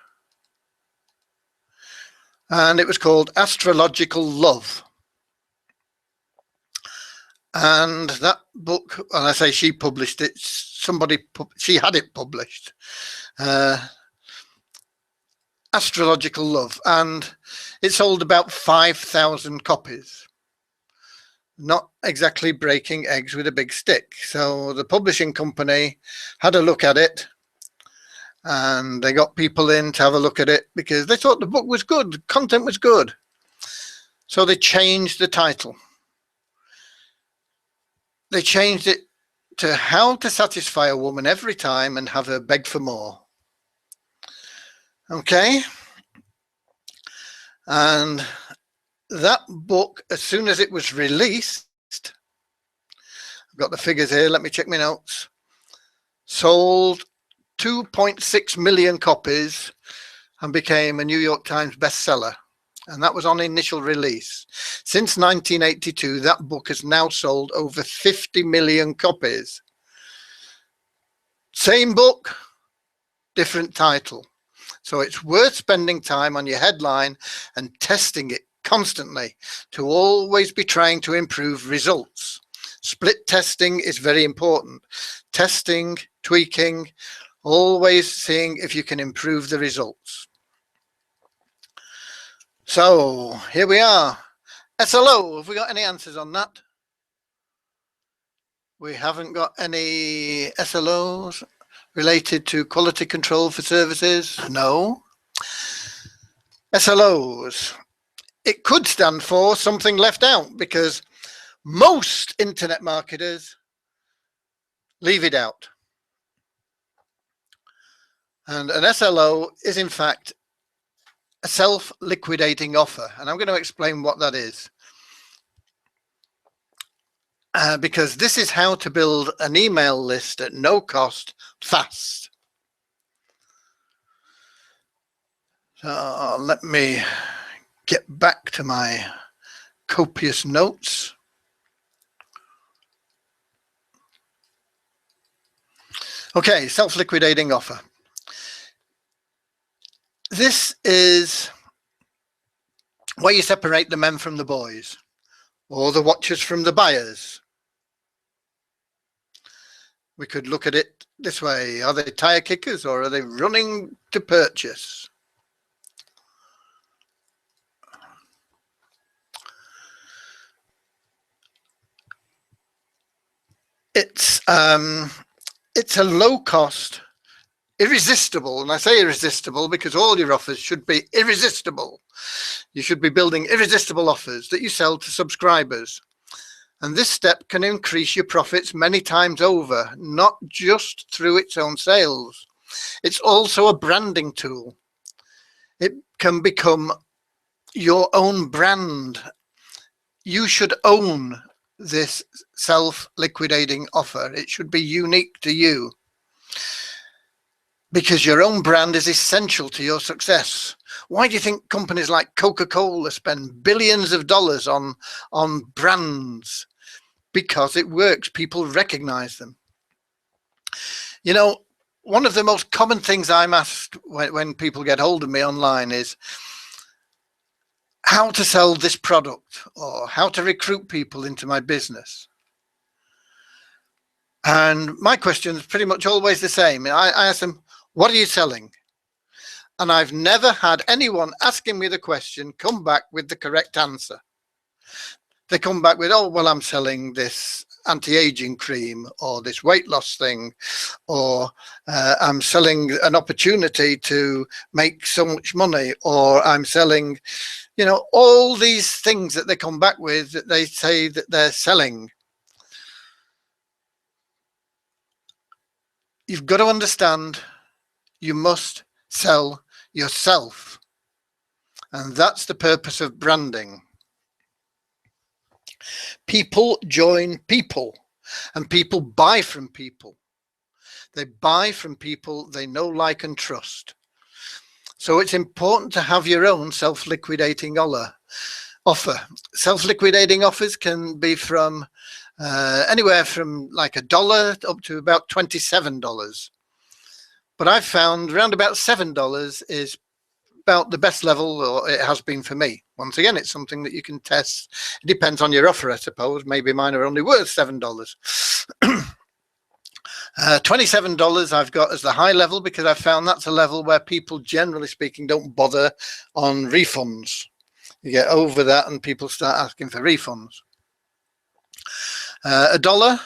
and it was called Astrological Love. And that book, and I say she published it, she had it published, Astrological Love, and it sold about 5,000 copies. Not exactly breaking eggs with a big stick. So the publishing company had a look at it, and they got people in to have a look at it because they thought the book was good, the content was good. So they changed the title. They changed it to How to Satisfy a Woman Every Time and Have Her Beg for More. Okay. And that book, as soon as it was released, I've got the figures here, let me check my notes, sold 2.6 million copies and became a New York Times bestseller. And that was on initial release. Since 1982, that book has now sold over 50 million copies. Same book, different title. So it's worth spending time on your headline and testing it constantly to always be trying to improve results. Split testing is very important. Testing, tweaking, always seeing if you can improve the results. So here we are. SLO, have we got any answers on that? We haven't got any SLOs related to quality control for services. No. SLOs. It could stand for something left out because most internet marketers leave it out. And an SLO is in fact a self-liquidating offer, and I'm going to explain what that is, because this is how to build an email list at no cost fast. So let me get back to my copious notes. Okay, self-liquidating offer. This is where you separate the men from the boys, or the watchers from the buyers. We could look at it this way. Are they tire kickers or are they running to purchase? It's a low cost, irresistible, and I say irresistible because all your offers should be irresistible. You should be building irresistible offers that you sell to subscribers. And this step can increase your profits many times over, not just through its own sales. It's also a branding tool. It can become your own brand. You should own this self-liquidating offer. It should be unique to you, because your own brand is essential to your success. Why do you think companies like Coca-Cola spend billions of dollars on brands? Because it works. People recognize them. You know, one of the most common things I'm asked when people get hold of me online is how to sell this product or how to recruit people into my business. And my question is pretty much always the same. I ask them, what are you selling? And I've never had anyone asking me the question come back with the correct answer. They come back with, oh, well, I'm selling this anti-aging cream or this weight loss thing, or I'm selling an opportunity to make so much money, or I'm selling, you know, all these things that they come back with that they say that they're selling. You've got to understand you must sell yourself. And that's the purpose of branding. People join people, and people buy from people. They buy from people they know, like, and trust. So it's important to have your own self-liquidating offer. Self-liquidating offers can be from anywhere from like $1 up to about $27. But I've found around about $7 is about the best level, or it has been for me. Once again, it's something that you can test. It depends on your offer, I suppose. Maybe mine are only worth $7. $27 I've got as the high level, because I've found that's a level where people, generally speaking, don't bother on refunds. You get over that and people start asking for refunds. $1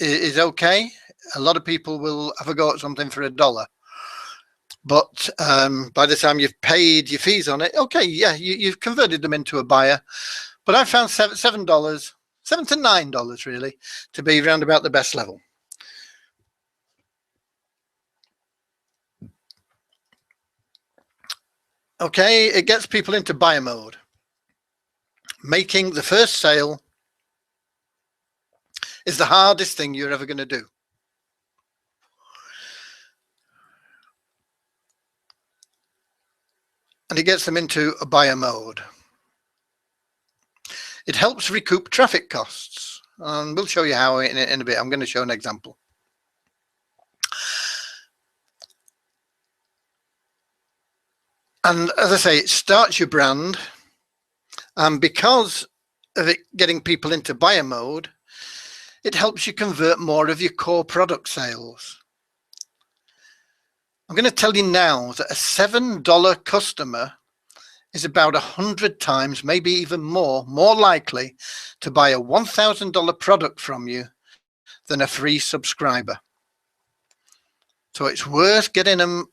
is okay. A lot of people will have a go at something for $1. But by the time you've paid your fees on it, okay, yeah, you've converted them into a buyer. But I found $7 to $9 really to be around about the best level. Okay, it gets people into buyer mode. Making the first sale is the hardest thing you're ever going to do. And it gets them into a buyer mode. It helps recoup traffic costs. And we'll show you how in a bit. I'm going to show an example. And as I say, it starts your brand. And because of it getting people into buyer mode, it helps you convert more of your core product sales. I'm going to tell you now that a $7 customer is about 100 times, maybe even more likely to buy a $1,000 product from you than a free subscriber. So it's worth getting them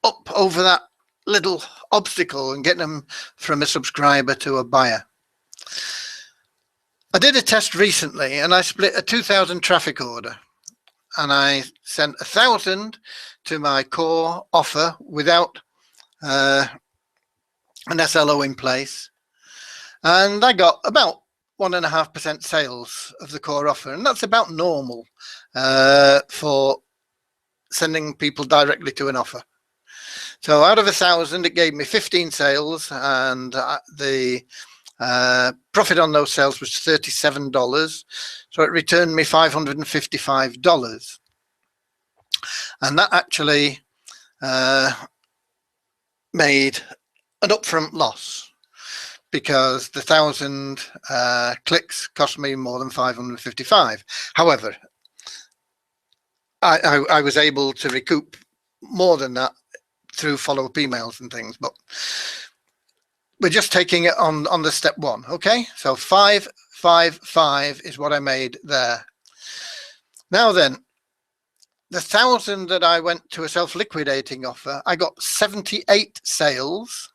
up over that little obstacle and getting them from a subscriber to a buyer. I did a test recently and I split a 2,000 traffic order, and I sent 1,000 to my core offer without an SLO in place, and I got about 1.5% sales of the core offer, and that's about normal for sending people directly to an offer. So out of 1,000, it gave me 15 sales, and the profit on those sales was $37. So it returned me $555. And that actually made an upfront loss, because the 1,000 clicks cost me more than $555. However, I was able to recoup more than that through follow-up emails and things, but we're just taking it on the step one. Okay, so 555 is what I made there. Now then, the 1,000 that I went to a self-liquidating offer, I got 78 sales.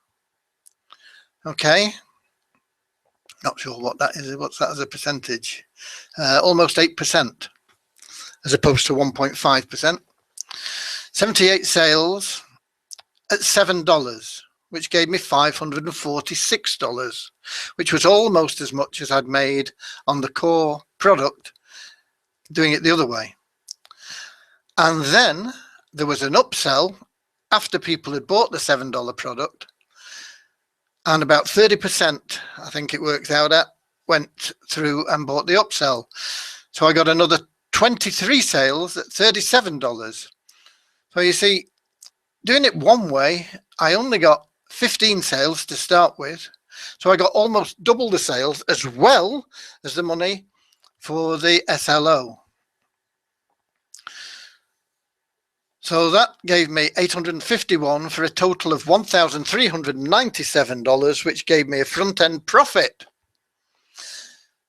Okay, not sure what that is. What's that as a percentage? Almost 8%, as opposed to 1.5%. 78 sales at $7, which gave me $546, which was almost as much as I'd made on the core product doing it the other way. And then there was an upsell after people had bought the $7 product, and about 30%, I think it works out at, went through and bought the upsell. So I got another 23 sales at $37. So you see, doing it one way, I only got 15 sales to start with. So I got almost double the sales as well as the money for the SLO. So that gave me $851 for a total of $1,397, which gave me a front-end profit.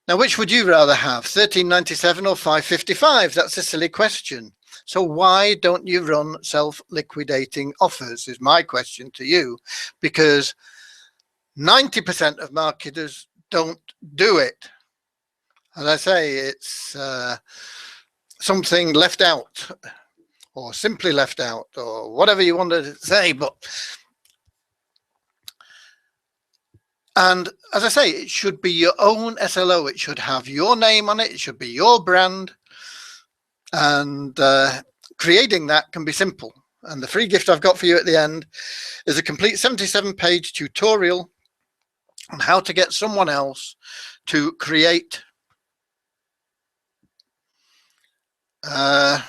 Now, which would you rather have, 13.97 or 5.55? That's a silly question. So why don't you run self-liquidating offers is my question to you, because 90% of marketers don't do it. As I say, it's something left out, or simply left out, or whatever you want to say. And as I say, it should be your own SLO. It should have your name on it. It should be your brand. And creating that can be simple. And the free gift I've got for you at the end is a complete 77-page tutorial on how to get someone else to create an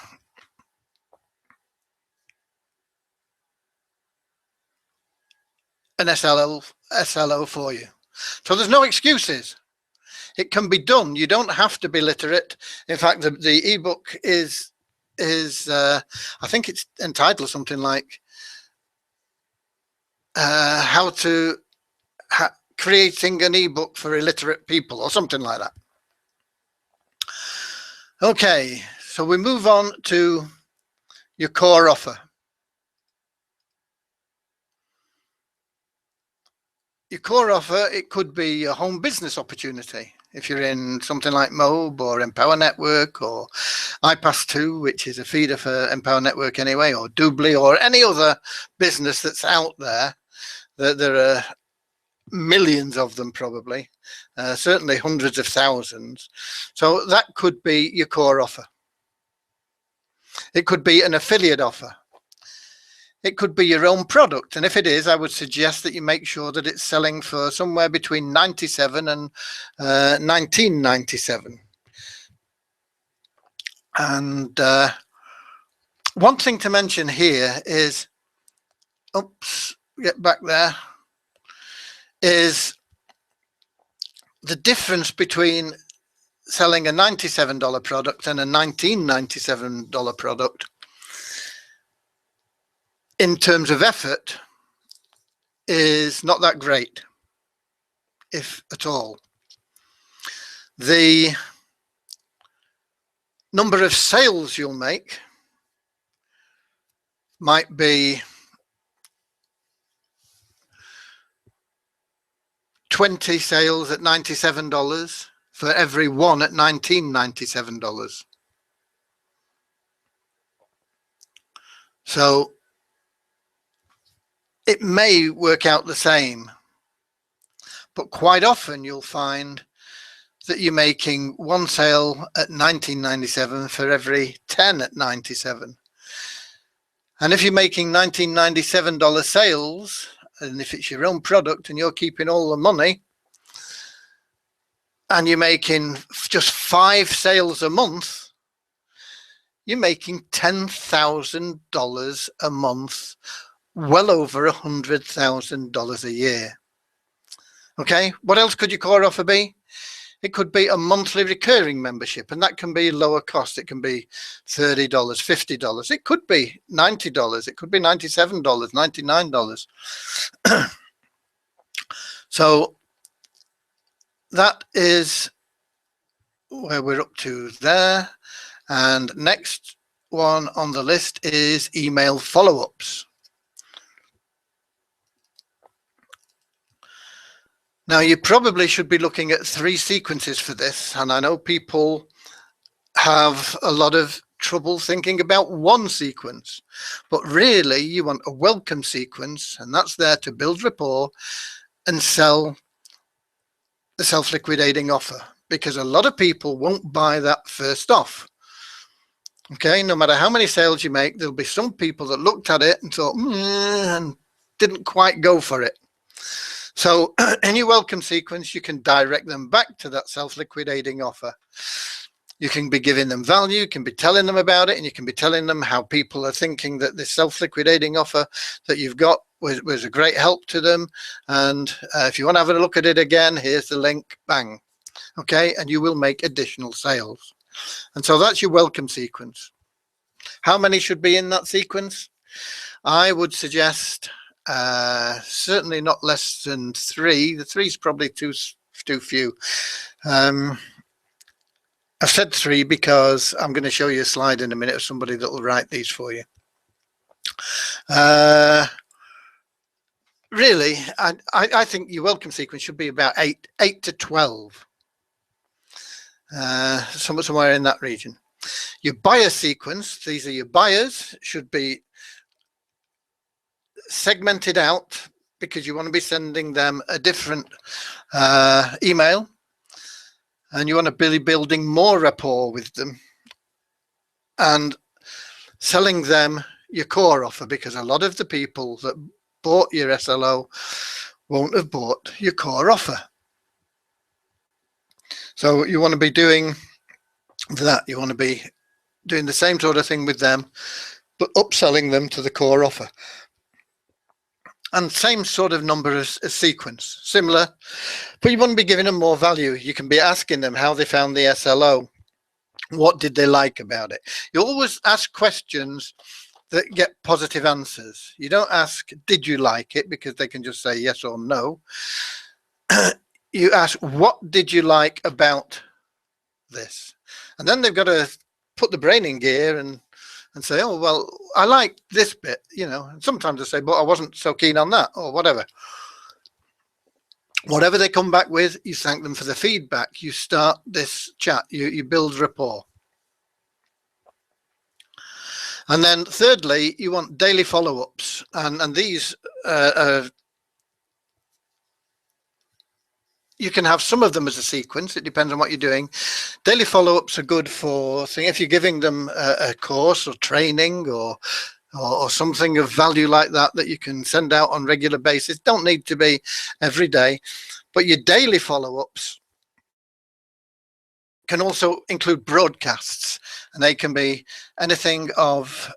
SLO for you. So there's no excuses. It can be done. You don't have to be literate. In fact, the ebook is I think it's entitled something like creating an ebook for illiterate people, or something like that. Okay, so we move on to your core offer. Your core offer, it could be a home business opportunity. If you're in something like Mob or Empower Network or iPass2, which is a feeder for Empower Network anyway, or Doobly, or any other business that's out there, there are millions of them probably, certainly hundreds of thousands. So that could be your core offer. It could be an affiliate offer. It could be your own product, and if it is, I would suggest that you make sure that it's selling for somewhere between 97 and 1997. And one thing to mention here is, oops, get back there, is the difference between selling a $97 product and a $1997 product. In terms of effort, is not that great, if at all. The number of sales you'll make might be 20 sales at $97 for every one at $1997. So it may work out the same, but quite often you'll find that you're making one sale at $19.97 for every 10 at $97. And if you're making $19.97 sales, and if it's your own product and you're keeping all the money, and you're making just 5 sales a month, you're making $10,000 a month, well over $100,000 a year. Okay, what else could your core offer be? It could be a monthly recurring membership, and that can be lower cost. It can be $30, $50. It could be $90. It could be $97, $99. So that is where we're up to there. And next one on the list is email follow-ups. Now, you probably should be looking at 3 sequences for this, and I know people have a lot of trouble thinking about one sequence, but really you want a welcome sequence, and that's there to build rapport and sell the self-liquidating offer, because a lot of people won't buy that first off. Okay, no matter how many sales you make, there'll be some people that looked at it and thought, and didn't quite go for it. So in your welcome sequence, you can direct them back to that self-liquidating offer. You can be giving them value, you can be telling them about it, and you can be telling them how people are thinking that this self-liquidating offer that you've got was a great help to them. And if you want to have a look at it again, here's the link, bang. Okay, and you will make additional sales. And so that's your welcome sequence. How many should be in that sequence? I would suggest certainly not less than 3. The 3 is probably too too few. I've said 3 because I'm going to show you a slide in a minute of somebody that will write these for you. Really, I think your welcome sequence should be about 8 to 12, somewhere in that region. Your buyer sequence, these are your buyers, should be segmented out because you want to be sending them a different email, and you want to be building more rapport with them and selling them your core offer, because a lot of the people that bought your SLO won't have bought your core offer. So you want to be doing that. You want to be doing the same sort of thing with them, but upselling them to the core offer. And same sort of number as sequence, similar, but you want to be giving them more value. You can be asking them how they found the SLO. What did they like about it? You always ask questions that get positive answers. You don't ask, did you like it? Because they can just say yes or no. You ask, what did you like about this? And then they've got to put the brain in gear and say, oh, well, I like this bit, you know. And sometimes they say, but I wasn't so keen on that, or whatever. Whatever they come back with, you thank them for the feedback. You start this chat, you build rapport. And then thirdly, you want daily follow-ups. And these, you can have some of them as a sequence. It depends on what you're doing. Daily follow-ups are good for, if you're giving them a course or training or something of value like that you can send out on regular basis. Don't need to be every day, but your daily follow-ups can also include broadcasts, and they can be anything of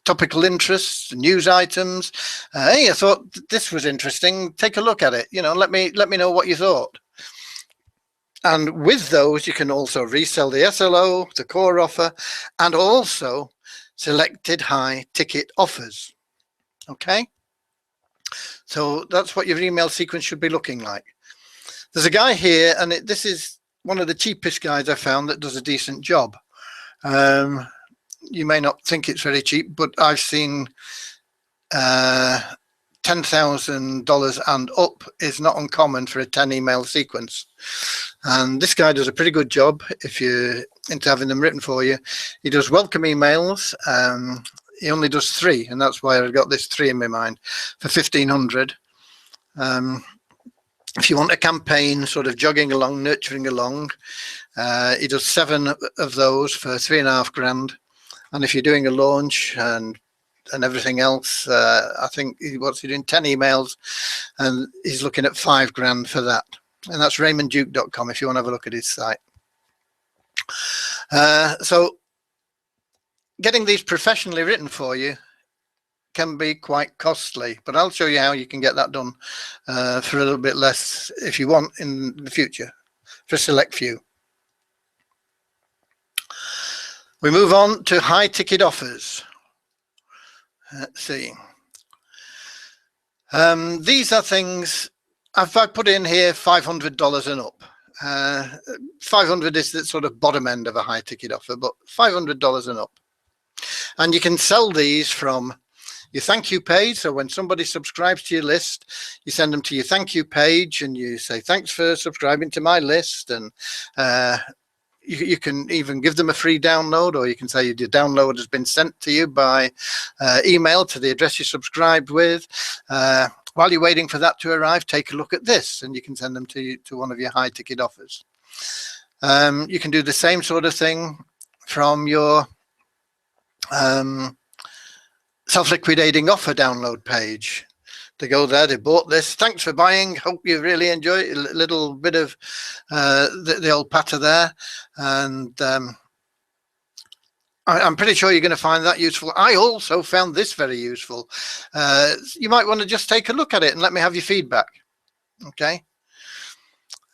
topical interests, news items. Hey, I thought this was interesting. Take a look at it. You know, let me know what you thought. And with those, you can also resell the SLO, the core offer, and also selected high ticket offers. Okay. So that's what your email sequence should be looking like. There's a guy here, and this is one of the cheapest guys I found that does a decent job. You may not think it's very cheap, but I've seen $10,000 and up is not uncommon for a 10 email sequence. And this guy does a pretty good job if you're into having them written for you. He does welcome emails. He only does 3, and that's why I've got this 3 in my mind, for $1,500. If you want a campaign sort of jogging along, nurturing along, he does 7 of those for $3,500. And if you're doing a launch and everything else, I think what's he doing, 10 emails, and he's looking at $5,000 for that. And that's RaymondDuke.com if you want to have a look at his site. So getting these professionally written for you can be quite costly, but I'll show you how you can get that done for a little bit less if you want in the future, for a select few. We move on to high ticket offers. Let's see. These are things I've put in here, $500 and up. 500 is the sort of bottom end of a high ticket offer, but $500 and up. And you can sell these from your thank you page. So when somebody subscribes to your list, you send them to your thank you page and you say, thanks for subscribing to my list. And you can even give them a free download, or you can say your download has been sent to you by email to the address you subscribed with. While you're waiting for that to arrive, take a look at this, and you can send them to one of your high ticket offers. You can do the same sort of thing from your self-liquidating offer download page. They go there, they bought this, thanks for buying, hope you really enjoy it. A little bit of the old patter there, and I'm pretty sure you're going to find that useful. I also found this very useful. You might want to just take a look at it and let me have your feedback. Okay.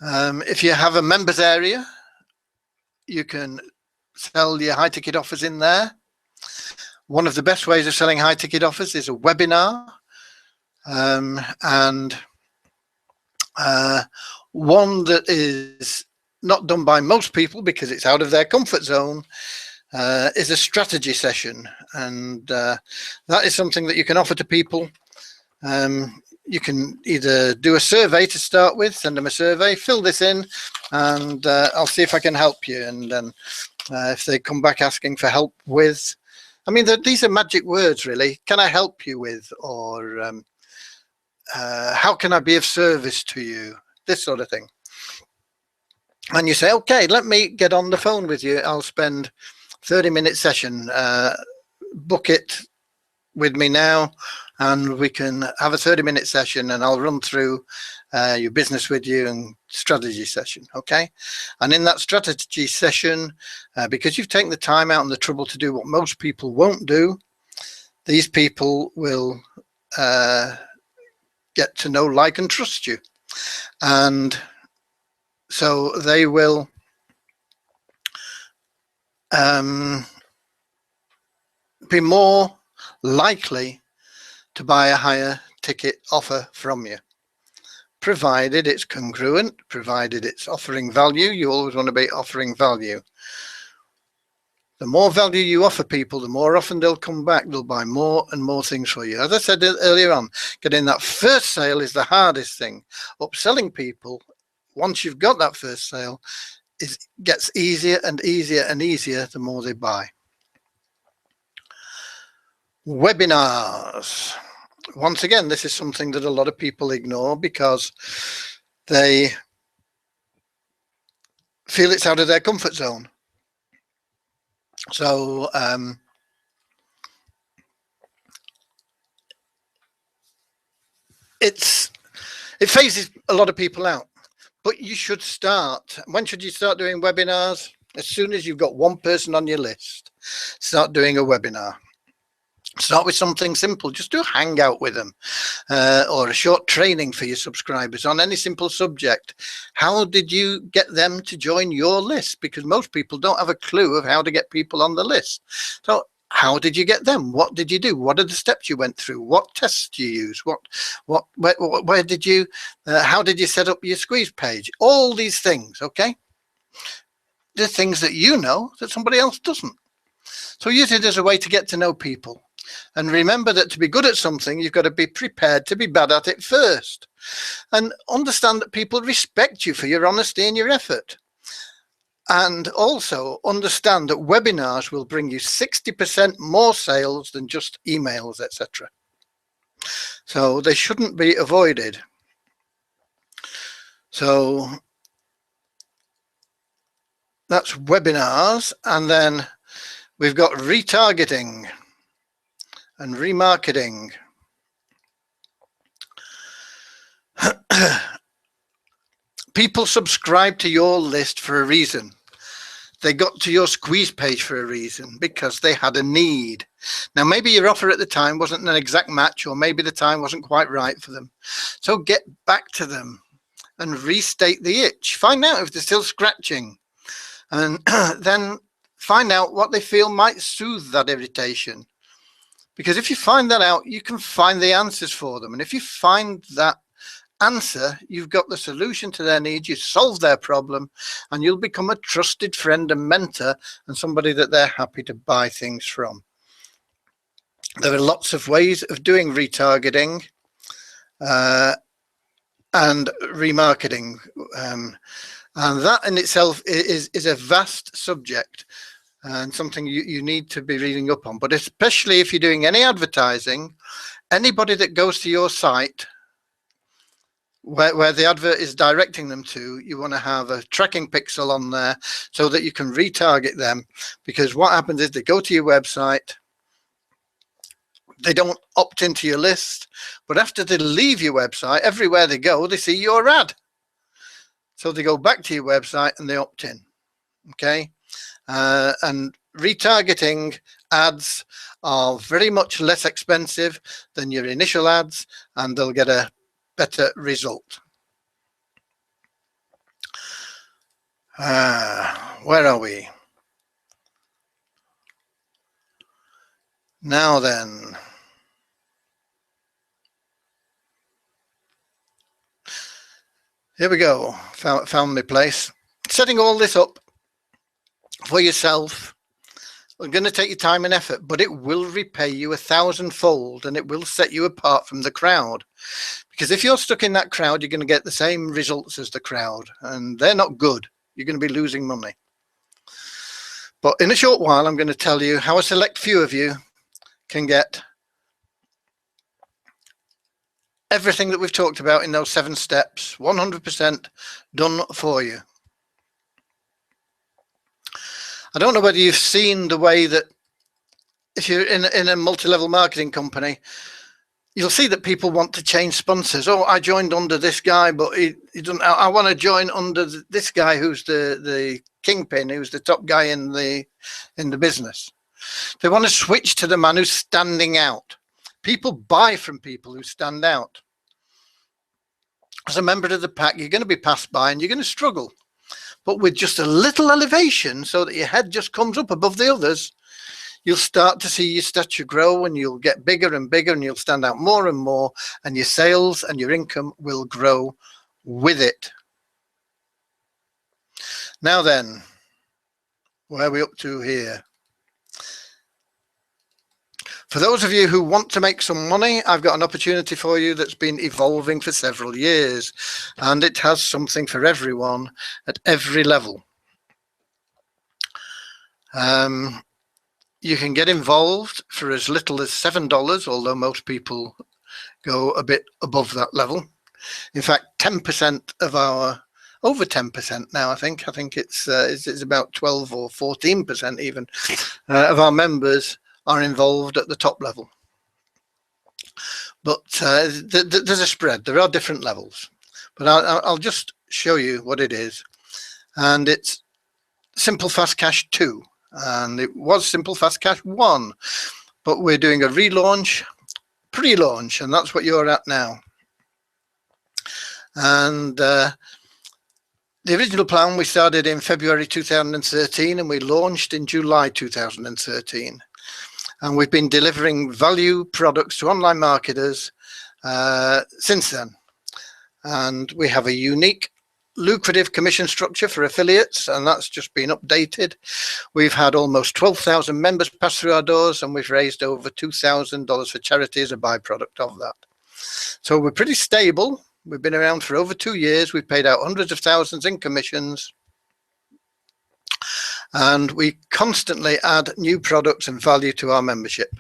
If you have a members area, you can sell your high ticket offers in there. One of the best ways of selling high ticket offers is a webinar. And One that is not done by most people because it's out of their comfort zone is a strategy session, and that is something that you can offer to people. You can either do a survey to start with, send them a survey, fill this in, and I'll see if I can help you. And then if they come back asking for help with, I mean, these are magic words, really. Can I help you with, or how can I be of service to you? This sort of thing. And you say, okay, let me get on the phone with you. I'll spend 30-minute session. Book it with me now, and we can have a 30-minute session, and I'll run through your business with you and strategy session. Okay. And in that strategy session, because you've taken the time out and the trouble to do what most people won't do, these people will get to know, like, and trust you. And so they will be more likely to buy a higher ticket offer from you, provided it's congruent, provided it's offering value. You always want to be offering value. The more value you offer people, the more often they'll come back. They'll buy more and more things for you. As I said earlier on, getting that first sale is the hardest thing. Upselling people, once you've got that first sale, gets easier and easier and easier the more they buy. Webinars. Once again, this is something that a lot of people ignore because they feel it's out of their comfort zone. So it phases a lot of people out, but you should start. When should you start doing webinars? As soon as you've got one person on your list, start doing a webinar. Start with something simple. Just do a hangout with them or a short training for your subscribers on any simple subject. How did you get them to join your list? Because most people don't have a clue of how to get people on the list. So how did you get them? What did you do? What are the steps you went through? What tests do you use? Where did you, how did you set up your squeeze page? All these things, okay? The things that you know that somebody else doesn't. So use it as a way to get to know people. And remember that to be good at something, you've got to be prepared to be bad at it first. And understand that people respect you for your honesty and your effort. And also understand that webinars will bring you 60% more sales than just emails, etc. So they shouldn't be avoided. So that's webinars. And then we've got retargeting and remarketing. People subscribe to your list for a reason. They got to your squeeze page for a reason, because they had a need. Now, maybe your offer at the time wasn't an exact match, or maybe the time wasn't quite right for them. So get back to them and restate the itch. Find out if they're still scratching, and then find out what they feel might soothe that irritation. Because if you find that out, you can find the answers for them. And if you find that answer, you've got the solution to their needs, you solve their problem, and you'll become a trusted friend and mentor and somebody that they're happy to buy things from. There are lots of ways of doing retargeting and remarketing. And that in itself is a vast subject, and something you need to be reading up on. But especially if you're doing any advertising, anybody that goes to your site where the advert is directing them to, you want to have a tracking pixel on there so that you can retarget them. Because what happens is they go to your website, they don't opt into your list, but after they leave your website, everywhere they go, they see your ad. So they go back to your website and they opt in. Okay. And retargeting ads are very much less expensive than your initial ads, and they'll get a better result. Where are we? Now then. Here we go. Found my place. Setting all this up for yourself. It's going to take you time and effort, but it will repay you 1,000-fold, and it will set you apart from the crowd. Because if you're stuck in that crowd, you're going to get the same results as the crowd, and they're not good. You're going to be losing money. But in a short while, I'm going to tell you how a select few of you can get everything that we've talked about in those 7 steps, 100% done for you. I don't know whether you've seen the way that if you're in a multi-level marketing company, you'll see that people want to change sponsors. Oh, I joined under this guy, but he doesn't. I want to join under this guy who's the kingpin, who's the top guy in the business. They want to switch to the man who's standing out. People buy from people who stand out. As a member of the pack, you're going to be passed by and you're going to struggle. But with just a little elevation so that your head just comes up above the others, you'll start to see your stature grow, and you'll get bigger and bigger, and you'll stand out more and more, and your sales and your income will grow with it. Now then, where are we up to here? For those of you who want to make some money, I've got an opportunity for you that's been evolving for several years, and it has something for everyone at every level. You can get involved for as little as $7, although most people go a bit above that level. In fact, 10% of our, over 10% now, I think it's about 12 or 14% even of our members are involved at the top level. But there's a spread. There are different levels, but I'll just show you what it is. And it's Simple Fast Cash 2, and it was Simple Fast Cash 1, but we're doing a relaunch, pre-launch, and that's what you're at now. And the original plan, we started in February 2013, and we launched in July 2013. And we've been delivering value products to online marketers since then. And we have a unique, lucrative commission structure for affiliates, and that's just been updated. We've had almost 12,000 members pass through our doors, and we've raised over $2,000 for charity as a byproduct of that. So we're pretty stable. We've been around for over 2 years. We've paid out hundreds of thousands in commissions. And we constantly add new products and value to our membership.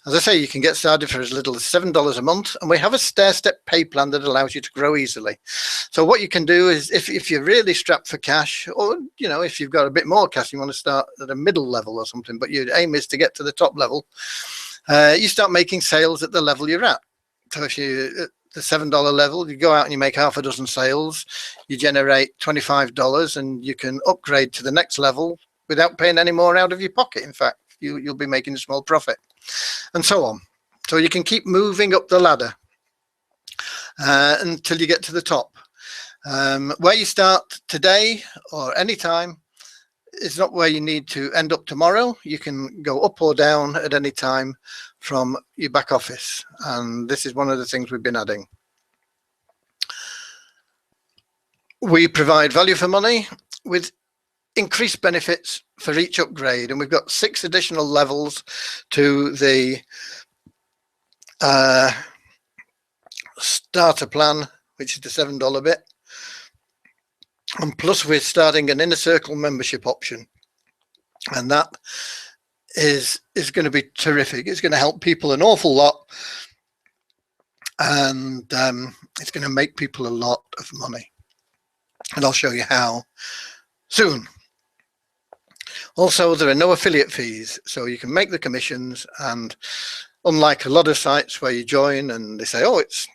As I say, you can get started for as little as $7 a month, and we have a stair-step pay plan that allows you to grow easily. So what you can do is, if you're really strapped for cash, or if you've got a bit more cash, you want to start at a middle level or something, but your aim is to get to the top level, you start making sales at the level you're at. So if you the $7 level, you go out and you make half a dozen sales, you generate $25, and you can upgrade to the next level without paying any more out of your pocket. In fact, you'll be making a small profit, and so on. So you can keep moving up the ladder until you get to the top. Where you start today or any time is not where you need to end up tomorrow. You can go up or down at any time from your back office, and this is one of the things we've been adding. We provide value for money with increased benefits for each upgrade, and we've got 6 additional levels to the starter plan, which is the $7 bit, and plus we're starting an inner circle membership option, and that is going to be terrific. It's going to help people an awful lot, and it's going to make people a lot of money, and I'll show you how soon. Also, there are no affiliate fees, so you can make the commissions, and unlike a lot of sites where you join and they say, oh, it's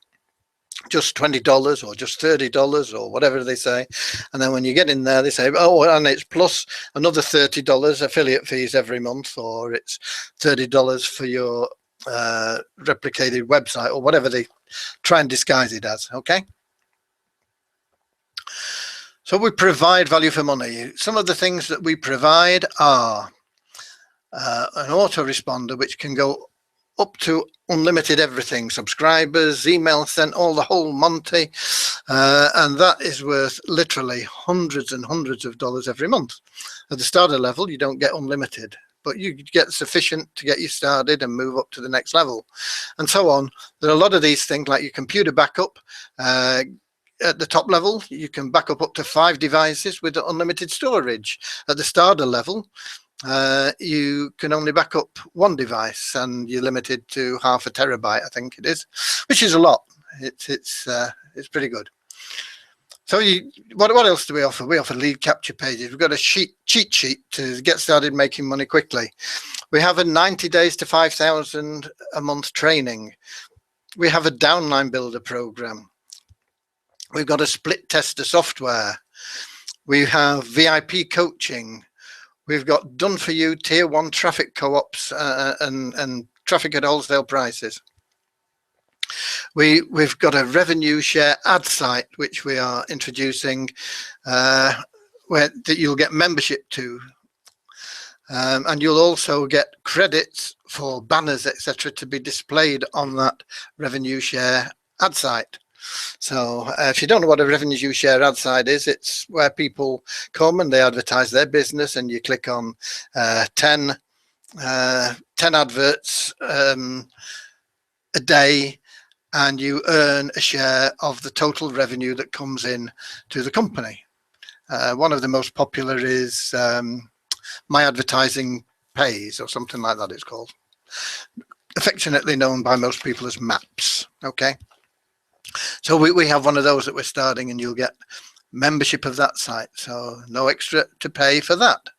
just $20 or just $30 or whatever they say, and then when you get in there they say, oh, and it's plus another $30 affiliate fees every month, or it's $30 for your replicated website, or whatever they try and disguise it as. Okay, so we provide value for money. Some of the things that we provide are an autoresponder, which can go up to unlimited everything, subscribers, email sent, all the whole Monty, and that is worth literally hundreds and hundreds of dollars every month. At the starter level, you don't get unlimited, but you get sufficient to get you started and move up to the next level, and so on. There are a lot of these things, like your computer backup. At the top level, you can back up to 5 devices with unlimited storage. At the starter level, you can only back up 1 device, and you're limited to 0.5 terabyte, I think it is, which is a lot. It's pretty good. So what else do we offer? We offer lead capture pages. We've got a cheat sheet to get started making money quickly. We have a 90 days to 5,000 a month training. We have a downline builder program. We've got a split tester software. We have VIP coaching. We've got done for you tier 1 traffic co-ops and traffic at wholesale prices. We've got a revenue share ad site, which we are introducing, that you'll get membership to. And you'll also get credits for banners, etc., to be displayed on that revenue share ad site. So if you don't know what a revenue share ad site is, it's where people come and they advertise their business, and you click on 10 adverts a day, and you earn a share of the total revenue that comes in to the company. One of the most popular is My Advertising Pays, or something like that it's called, affectionately known by most people as MAPS. Okay. So we have one of those that we're starting, and you'll get membership of that site. So no extra to pay for that.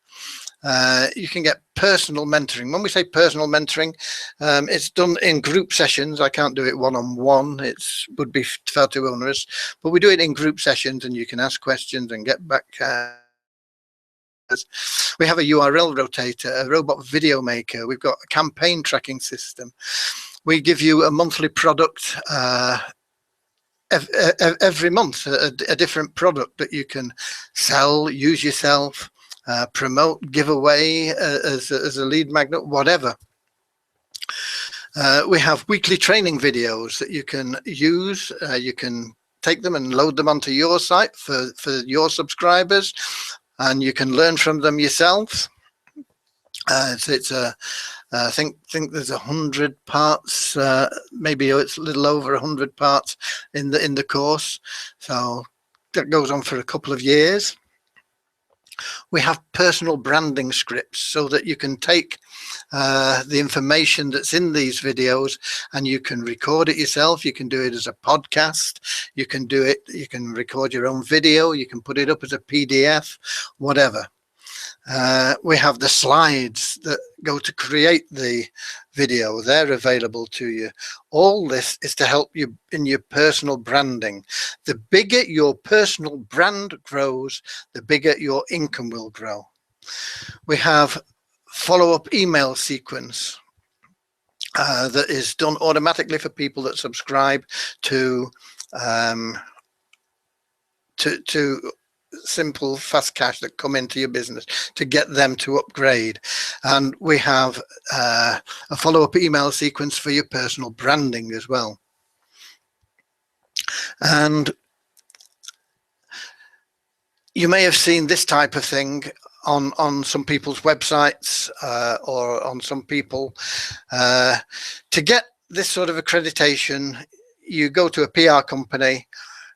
You can get personal mentoring. When we say personal mentoring, it's done in group sessions. I can't do it one-on-one. It would be far too onerous, but we do it in group sessions, and you can ask questions and get back. We have a URL rotator, a robot video maker. We've got a campaign tracking system. We give you a monthly product every month, a different product that you can sell, use yourself, promote, give away as a lead magnet, whatever. We have weekly training videos that you can use. You can take them and load them onto your site for your subscribers, and you can learn from them yourself. I think there's 100 parts, maybe it's a little over 100 parts in the course. So that goes on for a couple of years. We have personal branding scripts, so that you can take the information that's in these videos and you can record it yourself. You can do it as a podcast. You can do it. You can record your own video. You can put it up as a PDF, whatever. We have the slides that go to create the video. They're available to you. All this is to help you in your personal branding. The bigger your personal brand grows, the bigger your income will grow. We have follow-up email sequence that is done automatically for people that subscribe to simple fast cash that come into your business to get them to upgrade. And we have a follow-up email sequence for your personal branding as well. And you may have seen this type of thing on some people's websites or on some people. To get this sort of accreditation, you go to a PR company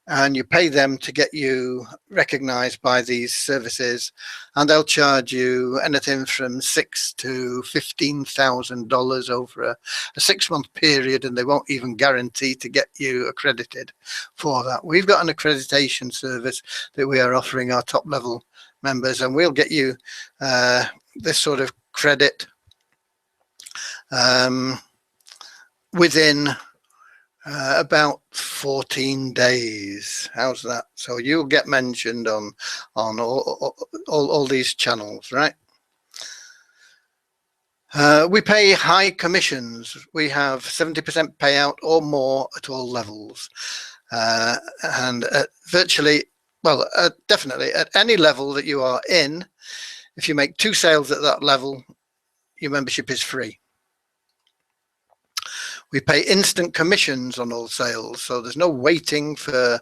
and you pay them to get you recognized by these services, and they'll charge you anything from $6,000 to $15,000 over a 6-month period, and they won't even guarantee to get you accredited for that. We've got an accreditation service that we are offering our top level members, and we'll get you this sort of credit within about 14 days. How's that? So you'll get mentioned on all these channels, right? We pay high commissions. We have 70% payout or more at all levels, and virtually, well, definitely at any level that you are in, if you make 2 sales at that level, your membership is free. We pay instant commissions on all sales, so there's no waiting for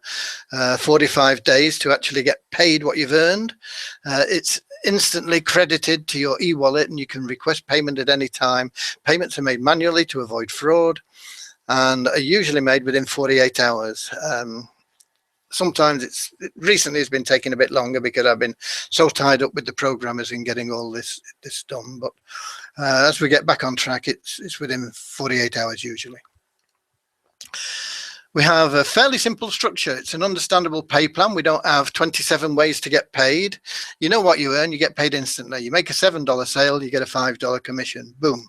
45 days to actually get paid what you've earned. It's instantly credited to your e-wallet, and you can request payment at any time. Payments are made manually to avoid fraud and are usually made within 48 hours. Sometimes recently it's been taking a bit longer because I've been so tied up with the programmers in getting all this done. But as we get back on track, it's within 48 hours usually. We have a fairly simple structure. It's an understandable pay plan. We don't have 27 ways to get paid. You know what you earn, you get paid instantly. You make a $7 sale, you get a $5 commission. Boom.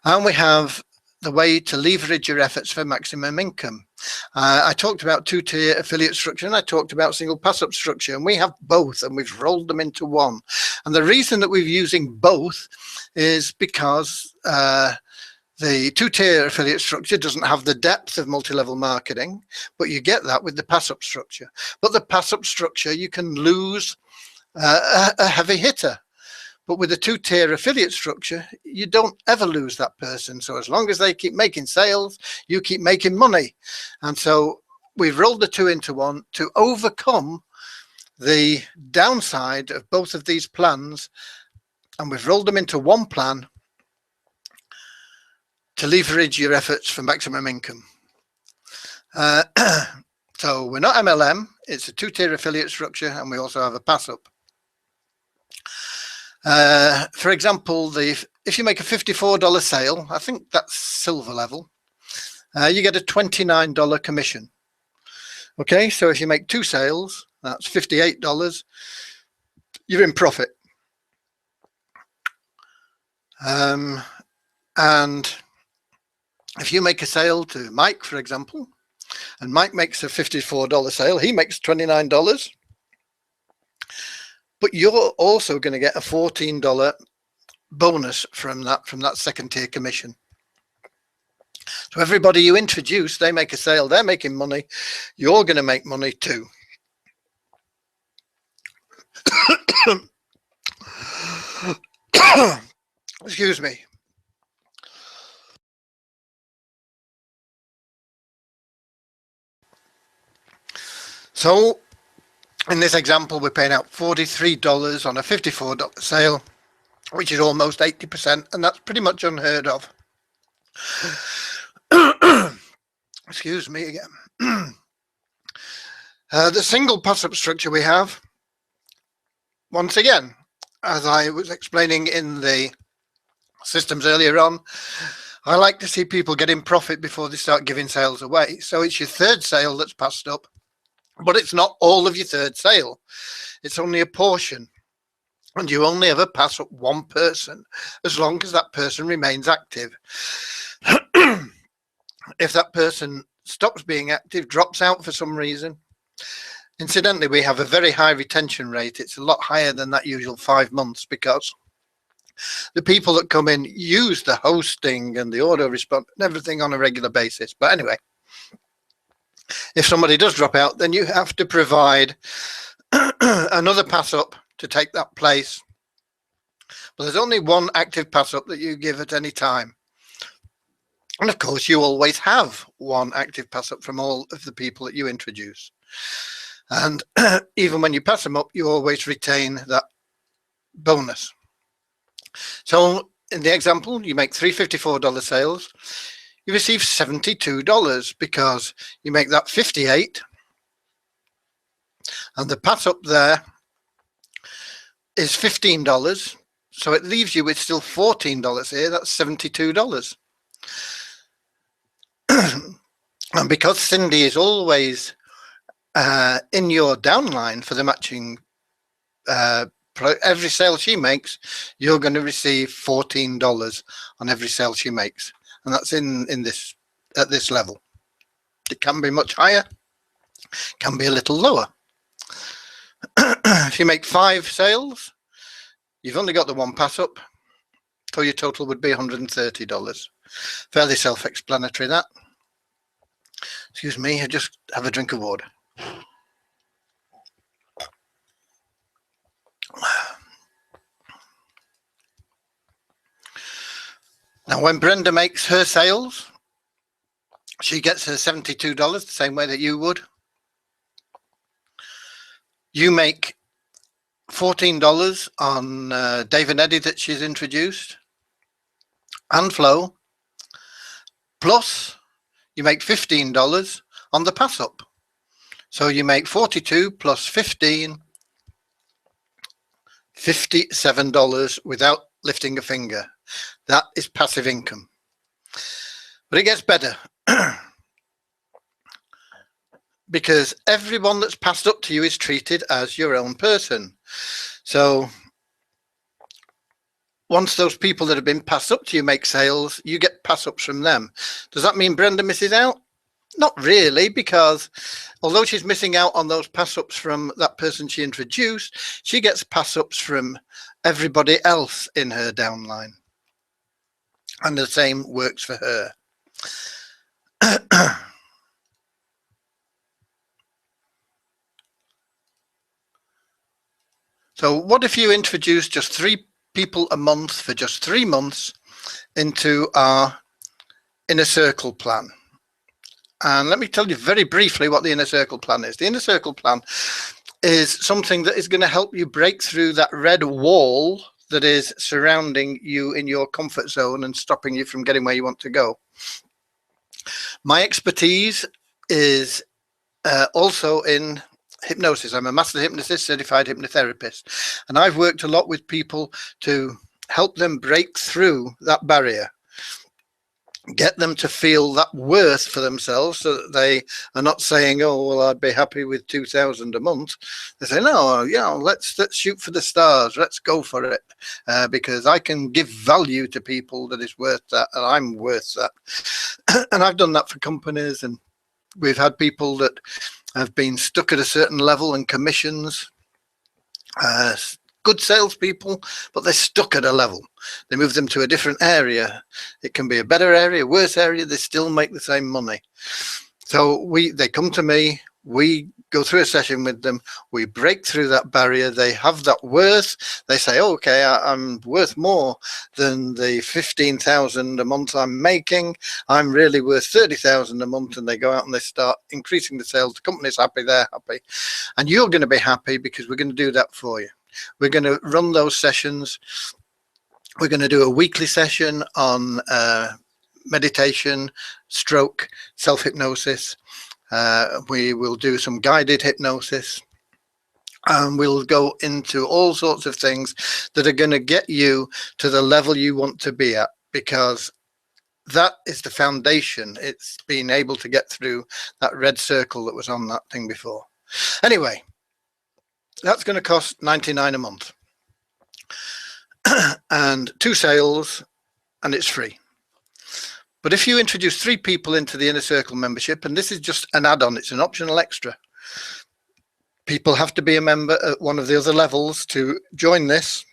And we have the way to leverage your efforts for maximum income. I talked about two-tier affiliate structure, and I talked about single pass-up structure, and we have both, and we've rolled them into one. And the reason that we're using both is because the two-tier affiliate structure doesn't have the depth of multi-level marketing, but you get that with the pass-up structure. But the pass-up structure, you can lose a heavy hitter. But with a two-tier affiliate structure, you don't ever lose that person. So as long as they keep making sales, you keep making money. And so we've rolled the two into one to overcome the downside of both of these plans. And we've rolled them into one plan to leverage your efforts for maximum income. So we're not MLM, it's a two-tier affiliate structure, and we also have a pass-up. For example, if you make a $54 sale, I think that's silver level, you get a $29 commission. Okay, so if you make two sales, that's $58, you're in profit. And if you make a sale to Mike, for example, and Mike makes a $54 sale, he makes $29. But you're also going to get a $14 bonus from that second tier commission. So everybody you introduce, they make a sale, they're making money, you're going to make money too. Excuse me. So in this example, we're paying out $43 on a $54 sale, which is almost 80%, and that's pretty much unheard of. Excuse me again. The single pass-up structure we have, once again, as I was explaining in the systems earlier on, I like to see people get in profit before they start giving sales away. So it's your third sale that's passed up, but it's not all of your third sale. It's only a portion. And you only ever pass up one person as long as that person remains active. If that person stops being active, drops out for some reason. Incidentally, we have a very high retention rate. It's a lot higher than that usual 5 months because the people that come in use the hosting and the auto response and everything on a regular basis. But anyway, if somebody does drop out, then you have to provide another pass up to take that place. But there's only one active pass up that you give at any time. And of course, you always have one active pass up from all of the people that you introduce. And even when you pass them up, you always retain that bonus. So in the example, you make three $54 sales, you receive $72 because you make that 58, and the pass up there is $15. So it leaves you with still $14 here. That's $72. And because Cindy is always in your downline for the matching, every sale she makes, you're going to receive $14 on every sale she makes, and that's in this at this level. It can be much higher, can be a little lower. If you make 5 sales, you've only got the one pass up, so your total would be $130. Fairly self-explanatory, that. Excuse me, I just have a drink of water. Now, when Brenda makes her sales, she gets her $72 the same way that you would. You make $14 on Dave and Eddie that she's introduced and Flow, plus you make $15 on the pass up. So you make 42 plus 15, $57 without lifting a finger. That is passive income. But it gets better. Because everyone that's passed up to you is treated as your own person. So once those people that have been passed up to you make sales, you get pass ups from them. Does that mean Brenda misses out? Not really, because although she's missing out on those pass ups from that person she introduced, she gets pass ups from everybody else in her downline. And the same works for her. So what if you introduce just 3 people a month for just 3 months into our Inner Circle plan? And let me tell you very briefly what the Inner Circle plan is. The Inner Circle plan is something that is going to help you break through that red wall that is surrounding you in your comfort zone and stopping you from getting where you want to go. My expertise is also in hypnosis. I'm a master hypnotist, certified hypnotherapist, and I've worked a lot with people to help them break through that barrier, get them to feel that worth for themselves, so that they are not saying, oh, well, I'd be happy with 2,000 a month. They say, no, yeah, let's shoot for the stars, let's go for it, because I can give value to people that is worth that, and I'm worth that. And I've done that for companies, and we've had people that have been stuck at a certain level and commissions, good salespeople, but they're stuck at a level. They move them to a different area. It can be a better area, worse area, they still make the same money. So they come to me, we go through a session with them, we break through that barrier, they have that worth, they say, oh, okay, I'm worth more than the 15,000 a month I'm making, I'm really worth 30,000 a month, and they go out and they start increasing the sales, the company's happy, they're happy, and you're going to be happy because we're going to do that for you. We're going to run those sessions. We're going to do a weekly session on meditation, stroke, self-hypnosis. We will do some guided hypnosis, and we'll go into all sorts of things that are going to get you to the level you want to be at, because that is the foundation. It's being able to get through that red circle that was on that thing before. Anyway, that's going to cost $99 a month and 2 sales, and it's free. But if you introduce 3 people into the Inner Circle membership, and this is just an add-on, it's an optional extra. People have to be a member at one of the other levels to join this.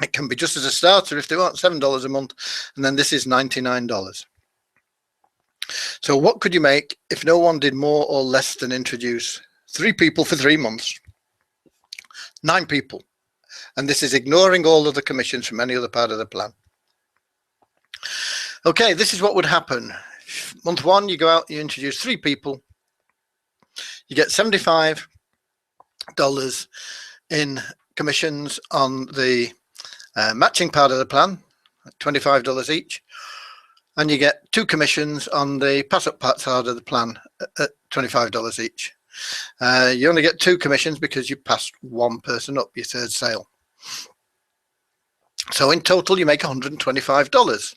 It can be just as a starter if they want, $7 a month, and then this is $99. So what could you make if no one did more or less than introduce 3 people for 3 months? 9 people. And this is ignoring all of the commissions from any other part of the plan. Okay, this is what would happen. Month 1, you go out, you introduce 3 people, you get $75 in commissions on the matching part of the plan, $25 each, and you get 2 commissions on the pass-up part side of the plan at $25 each. You only get 2 commissions because you passed 1 person up your 3rd sale. So in total, you make $125.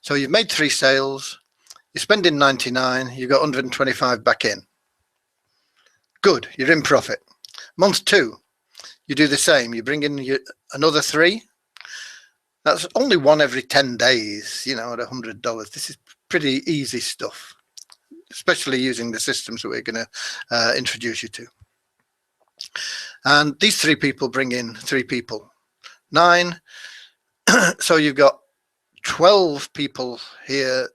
So you've made 3 sales, you're spending $99, you've got $125 back in. Good, you're in profit. Month 2, you do the same. You bring in another 3. That's only 1 every 10 days, you know, at $100. This is pretty easy stuff, especially using the systems that we're going to introduce you to. And these 3 people bring in 3 people, 9. So you've got 12 people here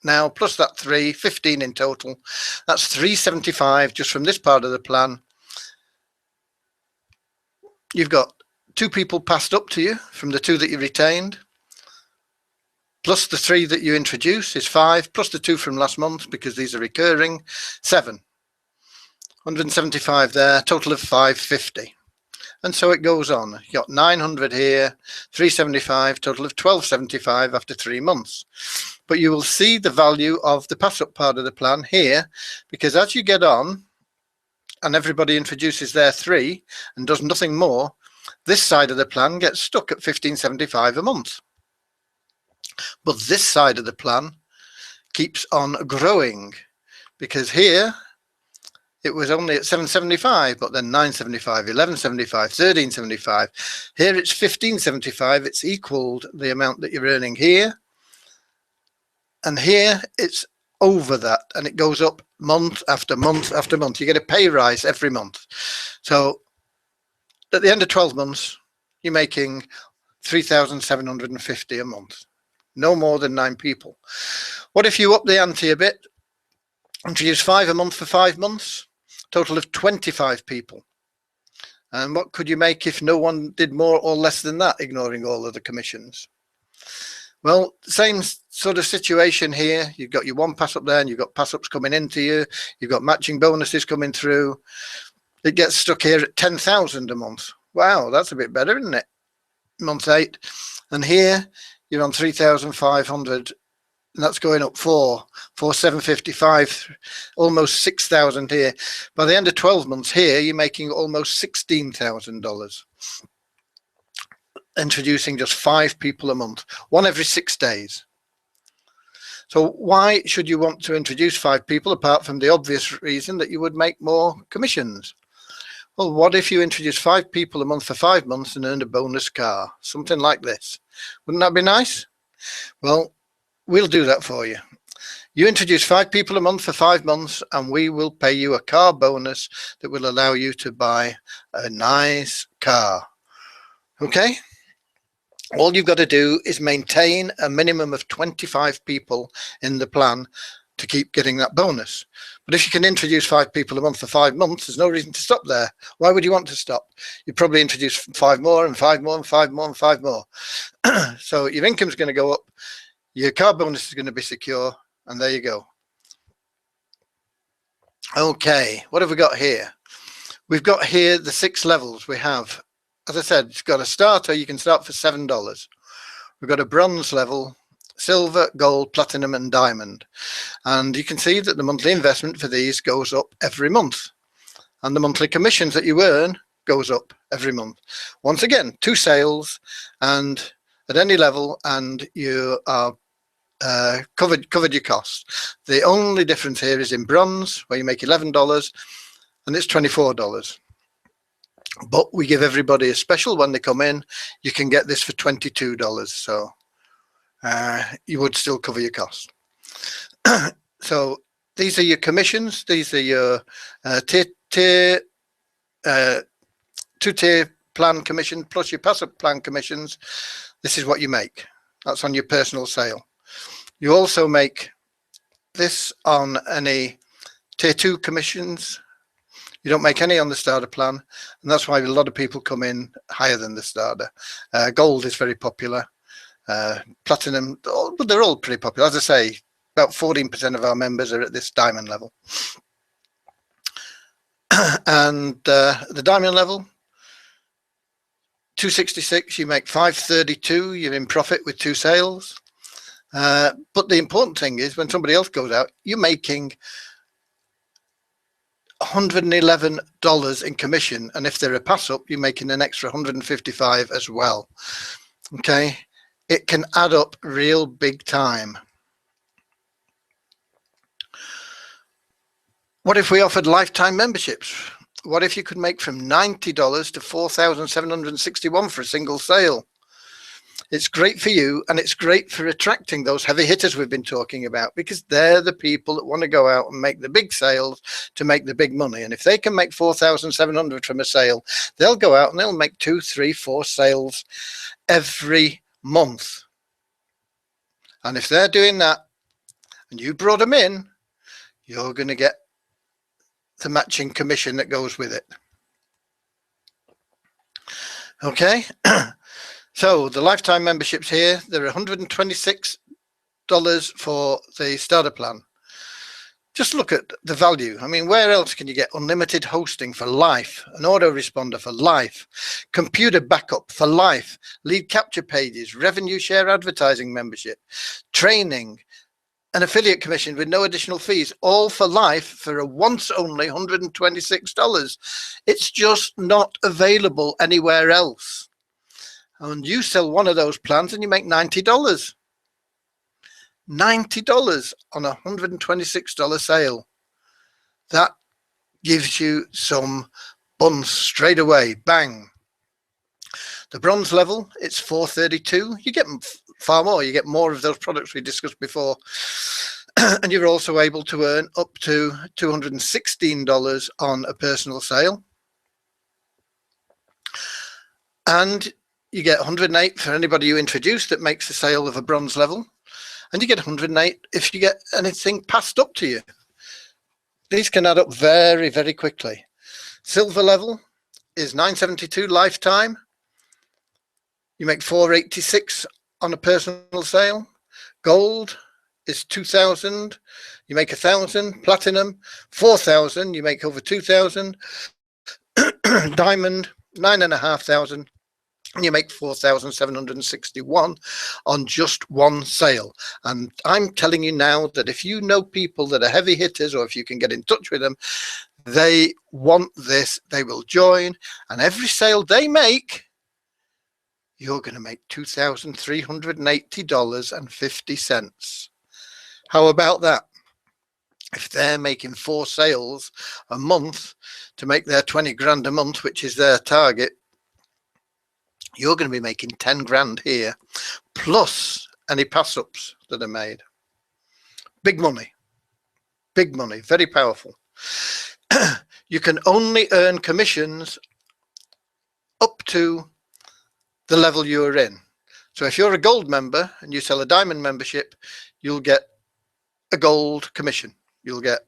now, plus that 3, 15 in total. That's $375 just from this part of the plan. You've got 2 people passed up to you from the 2 that you retained. plus the 3 that you introduce is 5, plus the 2 from last month, because these are recurring, 7. 175 there, total of 550. And so it goes on. You got 900 here, 375, total of 1275 after 3 months. But you will see the value of the pass up part of the plan here, because as you get on and everybody introduces their 3 and does nothing more, this side of the plan gets stuck at 1575 a month. But this side of the plan keeps on growing, because here it was only at 775, but then 975, 1175, 1375. Here it's 1575. It's equaled the amount that you're earning here. And here it's over that, and it goes up month after month after month. You get a pay rise every month. So at the end of 12 months, you're making 3,750 a month. No more than 9 people. What if you up the ante a bit, introduce 5 a month for 5 months, total of 25 people? And what could you make if no one did more or less than that, ignoring all of the commissions? Well, same sort of situation here. You've got your 1 pass up there, and you've got pass ups coming into you. You've got matching bonuses coming through. It gets stuck here at 10,000 a month. Wow, that's a bit better, isn't it? Month 8. And here you're on 3,500, and that's going up 4,755, almost 6,000 here. By the end of 12 months here, you're making almost $16,000. Introducing just 5 people a month, 1 every 6 days. So why should you want to introduce 5 people, apart from the obvious reason that you would make more commissions? Well, what if you introduce 5 people a month for 5 months and earn a bonus car? Something like this. Wouldn't that be nice? Well, we'll do that for you. You introduce 5 people a month for 5 months, and we will pay you a car bonus that will allow you to buy a nice car. Okay? All you've got to do is maintain a minimum of 25 people in the plan to keep getting that bonus. But if you can introduce 5 people a month for 5 months, there's no reason to stop there. Why would you want to stop? You probably introduce 5 more and 5 more and 5 more and 5 more. So your income's going to go up, your car bonus is going to be secure, and there you go. Okay, what have we got here? We've got here the 6 levels we have. As I said, it's got a starter. You can start for $7. We've got a bronze level, silver, gold, platinum, and diamond. And you can see that the monthly investment for these goes up every month. And the monthly commissions that you earn goes up every month. Once again, 2 sales and at any level, and you are covered your costs. The only difference here is in bronze, where you make $11, and it's $24. But we give everybody a special when they come in. You can get this for $22, so you would still cover your costs. So these are your commissions. These are your 2-tier plan commission plus your pass-up plan commissions. This is what you make. That's on your personal sale. You also make this on any tier 2 commissions. You don't make any on the starter plan, and that's why a lot of people come in higher than the starter. Gold is very popular. Platinum, but they're all pretty popular. As I say, about 14% of our members are at this diamond level. And the diamond level, 266, you make 532, you're in profit with 2 sales. But the important thing is when somebody else goes out, you're making $111 in commission, and if they're a pass up, you're making an extra 155 as well. Okay, it can add up real big time. What if we offered lifetime memberships? What if you could make from $90 to $4,761 for a single sale? It's great for you, and it's great for attracting those heavy hitters we've been talking about, because they're the people that want to go out and make the big sales to make the big money. And if they can make $4,700 from a sale, they'll go out and they'll make 2, 3, 4 sales every month. And if they're doing that and you brought them in, you're going to get the matching commission that goes with it. Okay. So the lifetime memberships here, they're $126 for the starter plan. Just look at the value. I mean, where else can you get unlimited hosting for life, an autoresponder for life, computer backup for life, lead capture pages, revenue share advertising membership, training, an affiliate commission with no additional fees, all for life for a once only $126. It's just not available anywhere else. And you sell one of those plans and you make $90. $90 on a $126 sale. That gives you some buns straight away. Bang. The bronze level, it's $432. You get far more. You get more of those products we discussed before. And you're also able to earn up to $216 on a personal sale. And you get 108 for anybody you introduce that makes the sale of a bronze level. And you get 108 if you get anything passed up to you. These can add up very, very quickly. Silver level is $972 lifetime. You make $486 on a personal sale. Gold is $2,000. You make $1,000. Platinum, $4,000. You make over $2,000. Diamond, $9,500. And you make $4,761 on just one sale. And I'm telling you now that if you know people that are heavy hitters, or if you can get in touch with them, they want this, they will join. And every sale they make, you're going to make $2,380.50. How about that? If they're making 4 sales a month to make their 20 grand a month, which is their target, you're going to be making 10 grand here, plus any pass-ups that are made. Big money, very powerful. You can only earn commissions up to the level you're in. So if you're a gold member and you sell a diamond membership, you'll get a gold commission. You'll get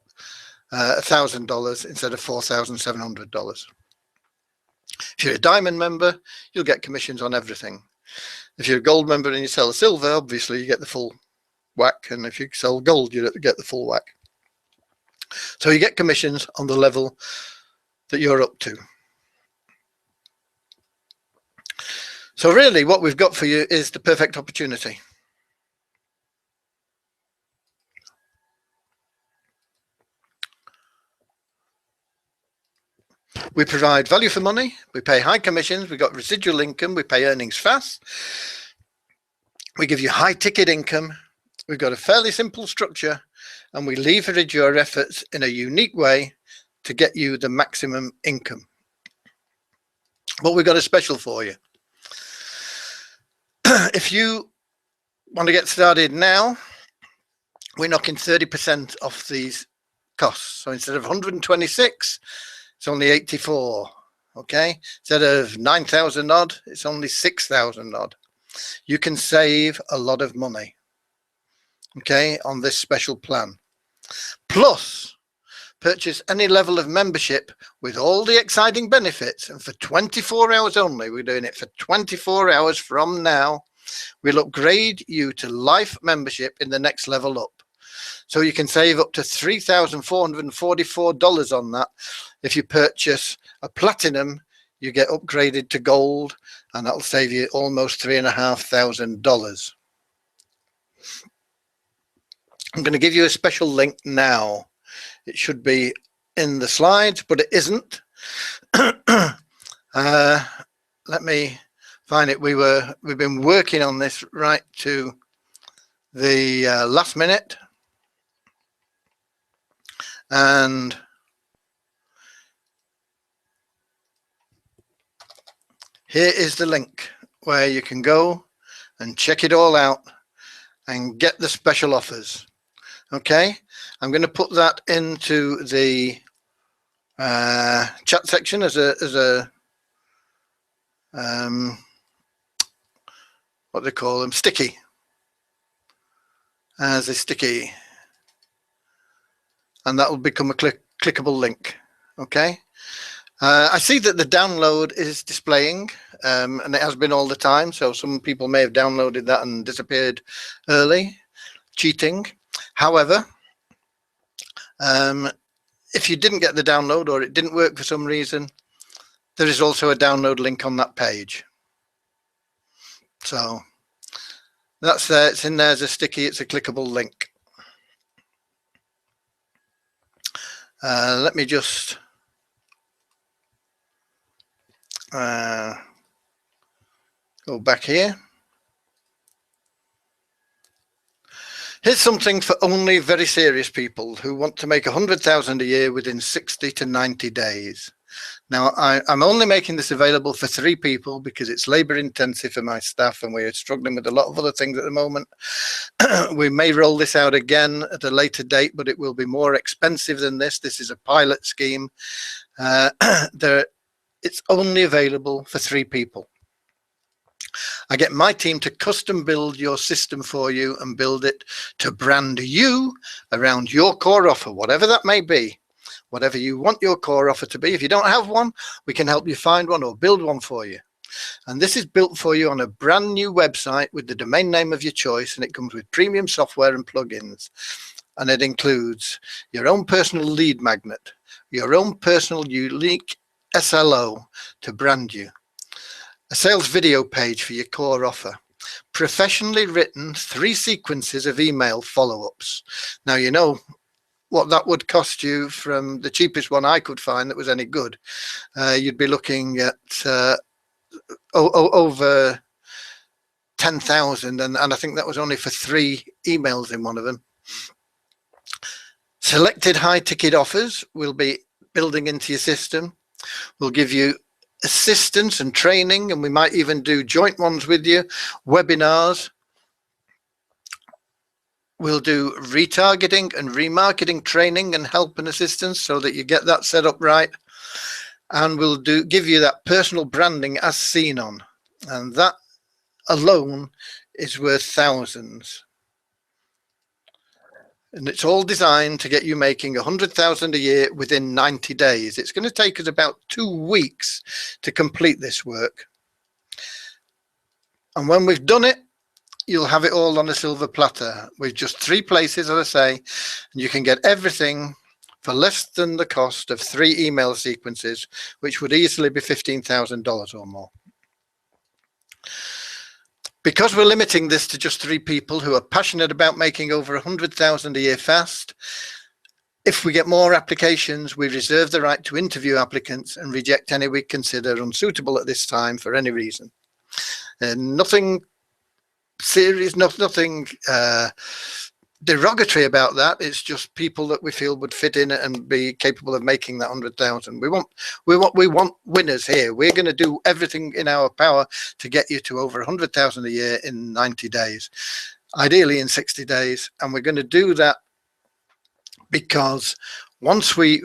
$1,000 instead of $4,700. If you're a diamond member, you'll get commissions on everything. If you're a gold member and you sell a silver, obviously you get the full whack. And if you sell gold, you get the full whack. So you get commissions on the level that you're up to. So really what we've got for you is the perfect opportunity. We provide value for money, we pay high commissions, we've got residual income, we pay earnings fast, we give you high ticket income, we've got a fairly simple structure, and we leverage your efforts in a unique way to get you the maximum income. But we've got a special for you. If you want to get started now, we're knocking 30% off these costs. So instead of 126, it's only 84. Okay, instead of 9,000 odd, it's only 6,000 odd. You can save a lot of money, okay, on this special plan. Plus, purchase any level of membership with all the exciting benefits, and for 24 hours only, we're doing it for 24 hours from now, we'll upgrade you to life membership in the next level up. So you can save up to $3,444 on that. If you purchase a platinum, you get upgraded to gold, and that'll save you almost $3,500. I'm going to give you a special link now. It should be in the slides, but it isn't. Let me find it. We've been working on this right to the last minute. And here is the link where you can go and check it all out and get the special offers. Okay, I'm going to put that into the chat section as a what they call them, sticky, as a sticky, and that will become a clickable link. Okay, I see that the download is displaying, and it has been all the time, so some people may have downloaded that and disappeared early. cheating. However, if you didn't get the download or it didn't work for some reason, there is also a download link on that page. So that's there. It's in there as a sticky. It's a clickable link. Let me just go back here. Here's something for only very serious people who want to make 100,000 a year within 60 to 90 days. Now, I'm only making this available for 3 people because it's labor intensive for my staff and we're struggling with a lot of other things at the moment. We may roll this out again at a later date, but it will be more expensive than this. This is a pilot scheme. It's only available for 3 people. I get my team to custom build your system for you and build it to brand you around your core offer, whatever that may be, whatever you want your core offer to be. If you don't have one, we can help you find one or build one for you. And this is built for you on a brand new website with the domain name of your choice, and it comes with premium software and plugins. And it includes your own personal lead magnet, your own personal unique SLO to brand you, a sales video page for your core offer, professionally written 3 sequences of email follow-ups. Now, you know what that would cost you from the cheapest one I could find that was any good. You'd be looking at over 10,000, and I think that was only for 3 emails in one of them. Selected high-ticket offers will be building into your system. We'll give you assistance and training, and we might even do joint ones with you, webinars. We'll do retargeting and remarketing training and help and assistance so that you get that set up right. And we'll give you that personal branding as seen on. And that alone is worth thousands. And it's all designed to get you making 100,000 a year within 90 days. It's going to take us about 2 weeks to complete this work. And when we've done it, you'll have it all on a silver platter with just 3 places, as I say, and you can get everything for less than the cost of 3 email sequences, which would easily be $15,000 or more. Because we're limiting this to just 3 people who are passionate about making over 100,000 a year fast, if we get more applications, we reserve the right to interview applicants and reject any we consider unsuitable at this time for any reason. Nothing serious, nothing derogatory about that. It's just people that we feel would fit in and be capable of making that 100,000. We want winners here. We're going to do everything in our power to get you to over 100,000 a year in 90 days, ideally in 60 days. And we're going to do that because once we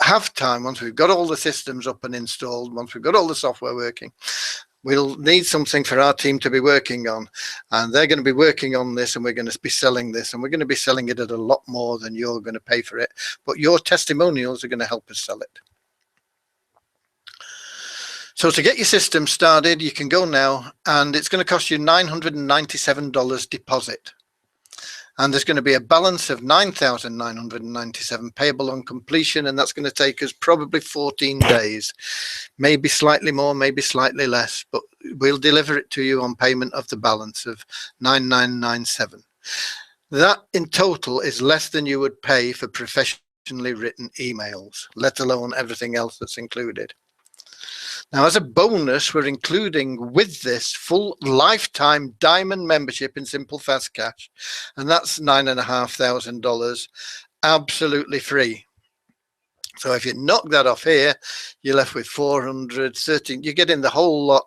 have time, once we've got all the systems up and installed, once we've got all the software working, we'll need something for our team to be working on, and they're going to be working on this, and we're going to be selling this, and we're going to be selling it at a lot more than you're going to pay for it. But your testimonials are going to help us sell it. So to get your system started, you can go now, and it's going to cost you $997 deposit. And there's going to be a balance of $9,997 payable on completion, and that's going to take us probably 14 days, maybe slightly more, maybe slightly less, but we'll deliver it to you on payment of the balance of $9,997. That in total is less than you would pay for professionally written emails, let alone everything else that's included. Now, as a bonus, we're including with this full lifetime diamond membership in Simple Fast Cash, and that's $9,500 absolutely free. So if you knock that off here, you're left with 413. You're getting the whole lot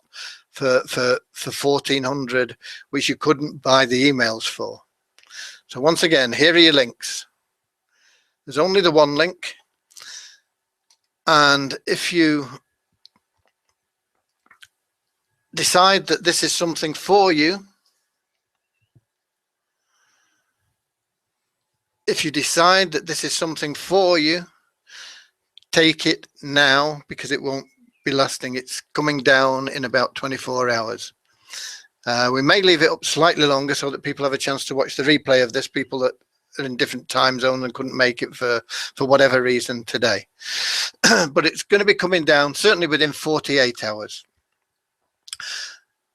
for 1,400, which you couldn't buy the emails for. So once again, here are your links. There's only the one link, and if you decide that this is something for you, take it now, because it won't be lasting. It's coming down in about 24 hours. We may leave it up slightly longer so that people have a chance to watch the replay of this, people that are in different time zones and couldn't make it for whatever reason today. But it's going to be coming down certainly within 48 hours.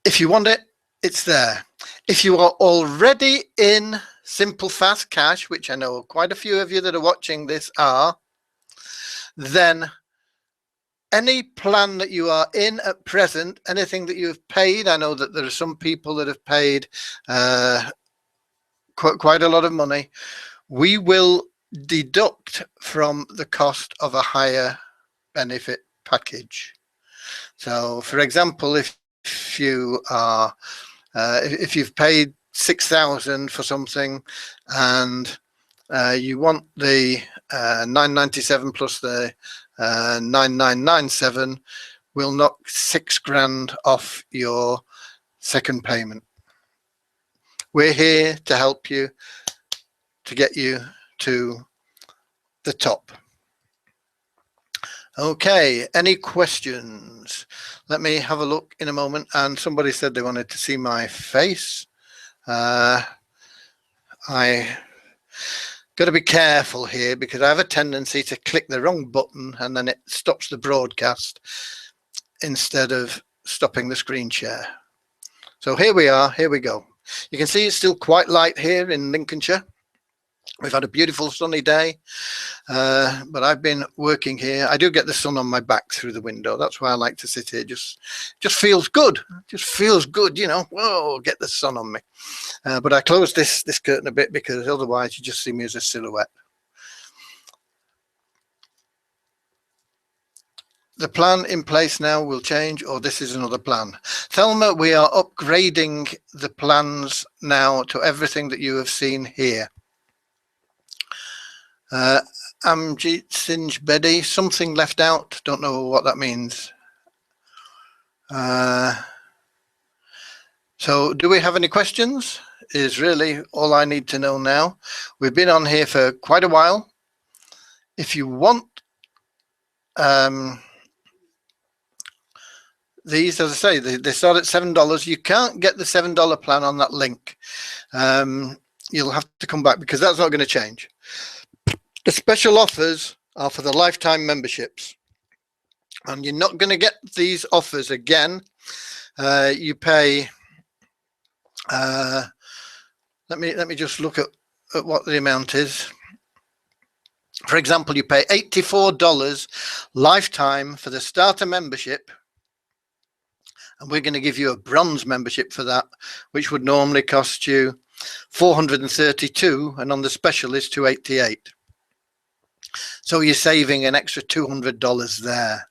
If you want it, it's there. If you are already in Simple Fast Cash, which I know quite a few of you that are watching this are, then any plan that you are in at present, anything that you have paid, I know that there are some people that have paid quite a lot of money, we will deduct from the cost of a higher benefit package. So for example, if you are if you've paid 6,000 for something and you want the 997 plus the 9997, we'll knock $6,000 off your second payment. We're here to help you, to get you to the top. Okay, any questions? Let me have a look in a moment. And somebody said they wanted to see my face. I got to be careful here because I have a tendency to click the wrong button and then it stops the broadcast instead of stopping the screen share. So here we are, here we go. You can see it's still quite light here in Lincolnshire. We've had a beautiful sunny day, but I've been working here. I do get the sun on my back through the window. That's why I like to sit here. Just feels good. Just feels good, you know. Whoa, get the sun on me. But I closed this curtain a bit because otherwise you just see me as a silhouette. The plan in place now will change, or this is another plan. Thelma, we are upgrading the plans now to everything that you have seen here. Amjit Sinj Bedi, something left out, don't know what that means. So do we have any questions is really all I need to know now. We've been on here for quite a while. If you want these, as I say, they start at $7. You can't get the $7 plan on that link. You'll have to come back because that's not going to change. The special offers are for the lifetime memberships, and you're not going to get these offers again. You pay. Let me just look at what the amount is. For example, you pay $84 lifetime for the starter membership, and we're going to give you a bronze membership for that, which would normally cost you $432, and on the special is $288. So you're saving an extra $200 there.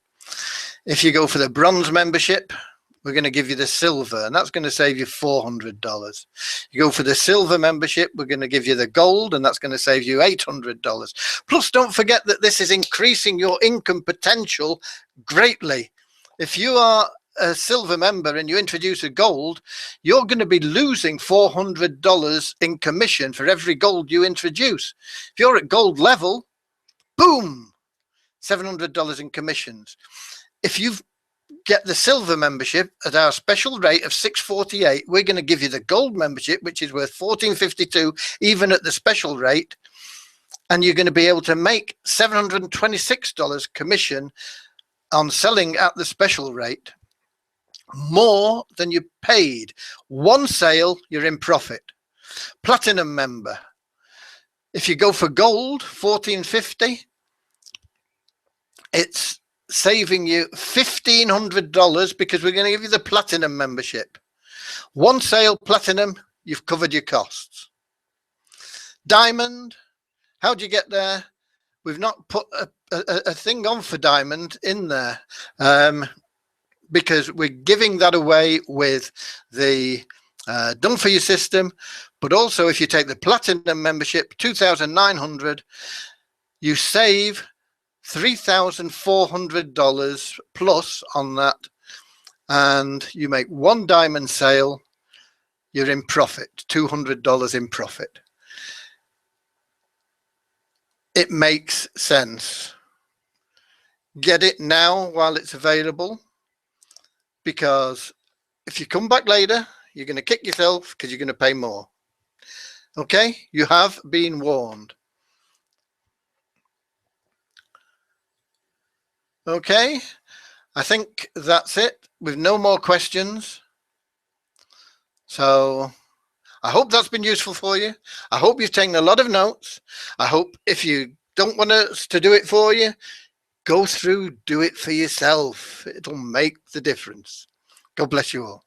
If you go for the bronze membership, we're going to give you the silver, and that's going to save you $400. You go for the silver membership, we're going to give you the gold, and that's going to save you $800. Plus, don't forget that this is increasing your income potential greatly. If you are a silver member and you introduce a gold, you're going to be losing $400 in commission for every gold you introduce. If you're at gold level, boom, $700 in commissions. If you get the silver membership at our special rate of $648, we're going to give you the gold membership, which is worth $1452, even at the special rate, and you're going to be able to make $726 commission on selling at the special rate, more than you paid. One sale, you're in profit. Platinum member, if you go for gold, $1450, it's saving you $1,500 because we're going to give you the platinum membership. One sale platinum, you've covered your costs. Diamond, how do you get there? We've not put a thing on for diamond in there because we're giving that away with the Done For You system. But also if you take the platinum membership, $2,900, you save $3,400 plus on that, and you make one diamond sale, you're in profit, $200 in profit. It makes sense. Get it now while it's available, because if you come back later, you're going to kick yourself because you're going to pay more. Okay, you have been warned. Okay, I think that's it. With no more questions. So I hope that's been useful for you. I hope you've taken a lot of notes. I hope if you don't want us to do it for you, go through, do it for yourself. It'll make the difference. God bless you all.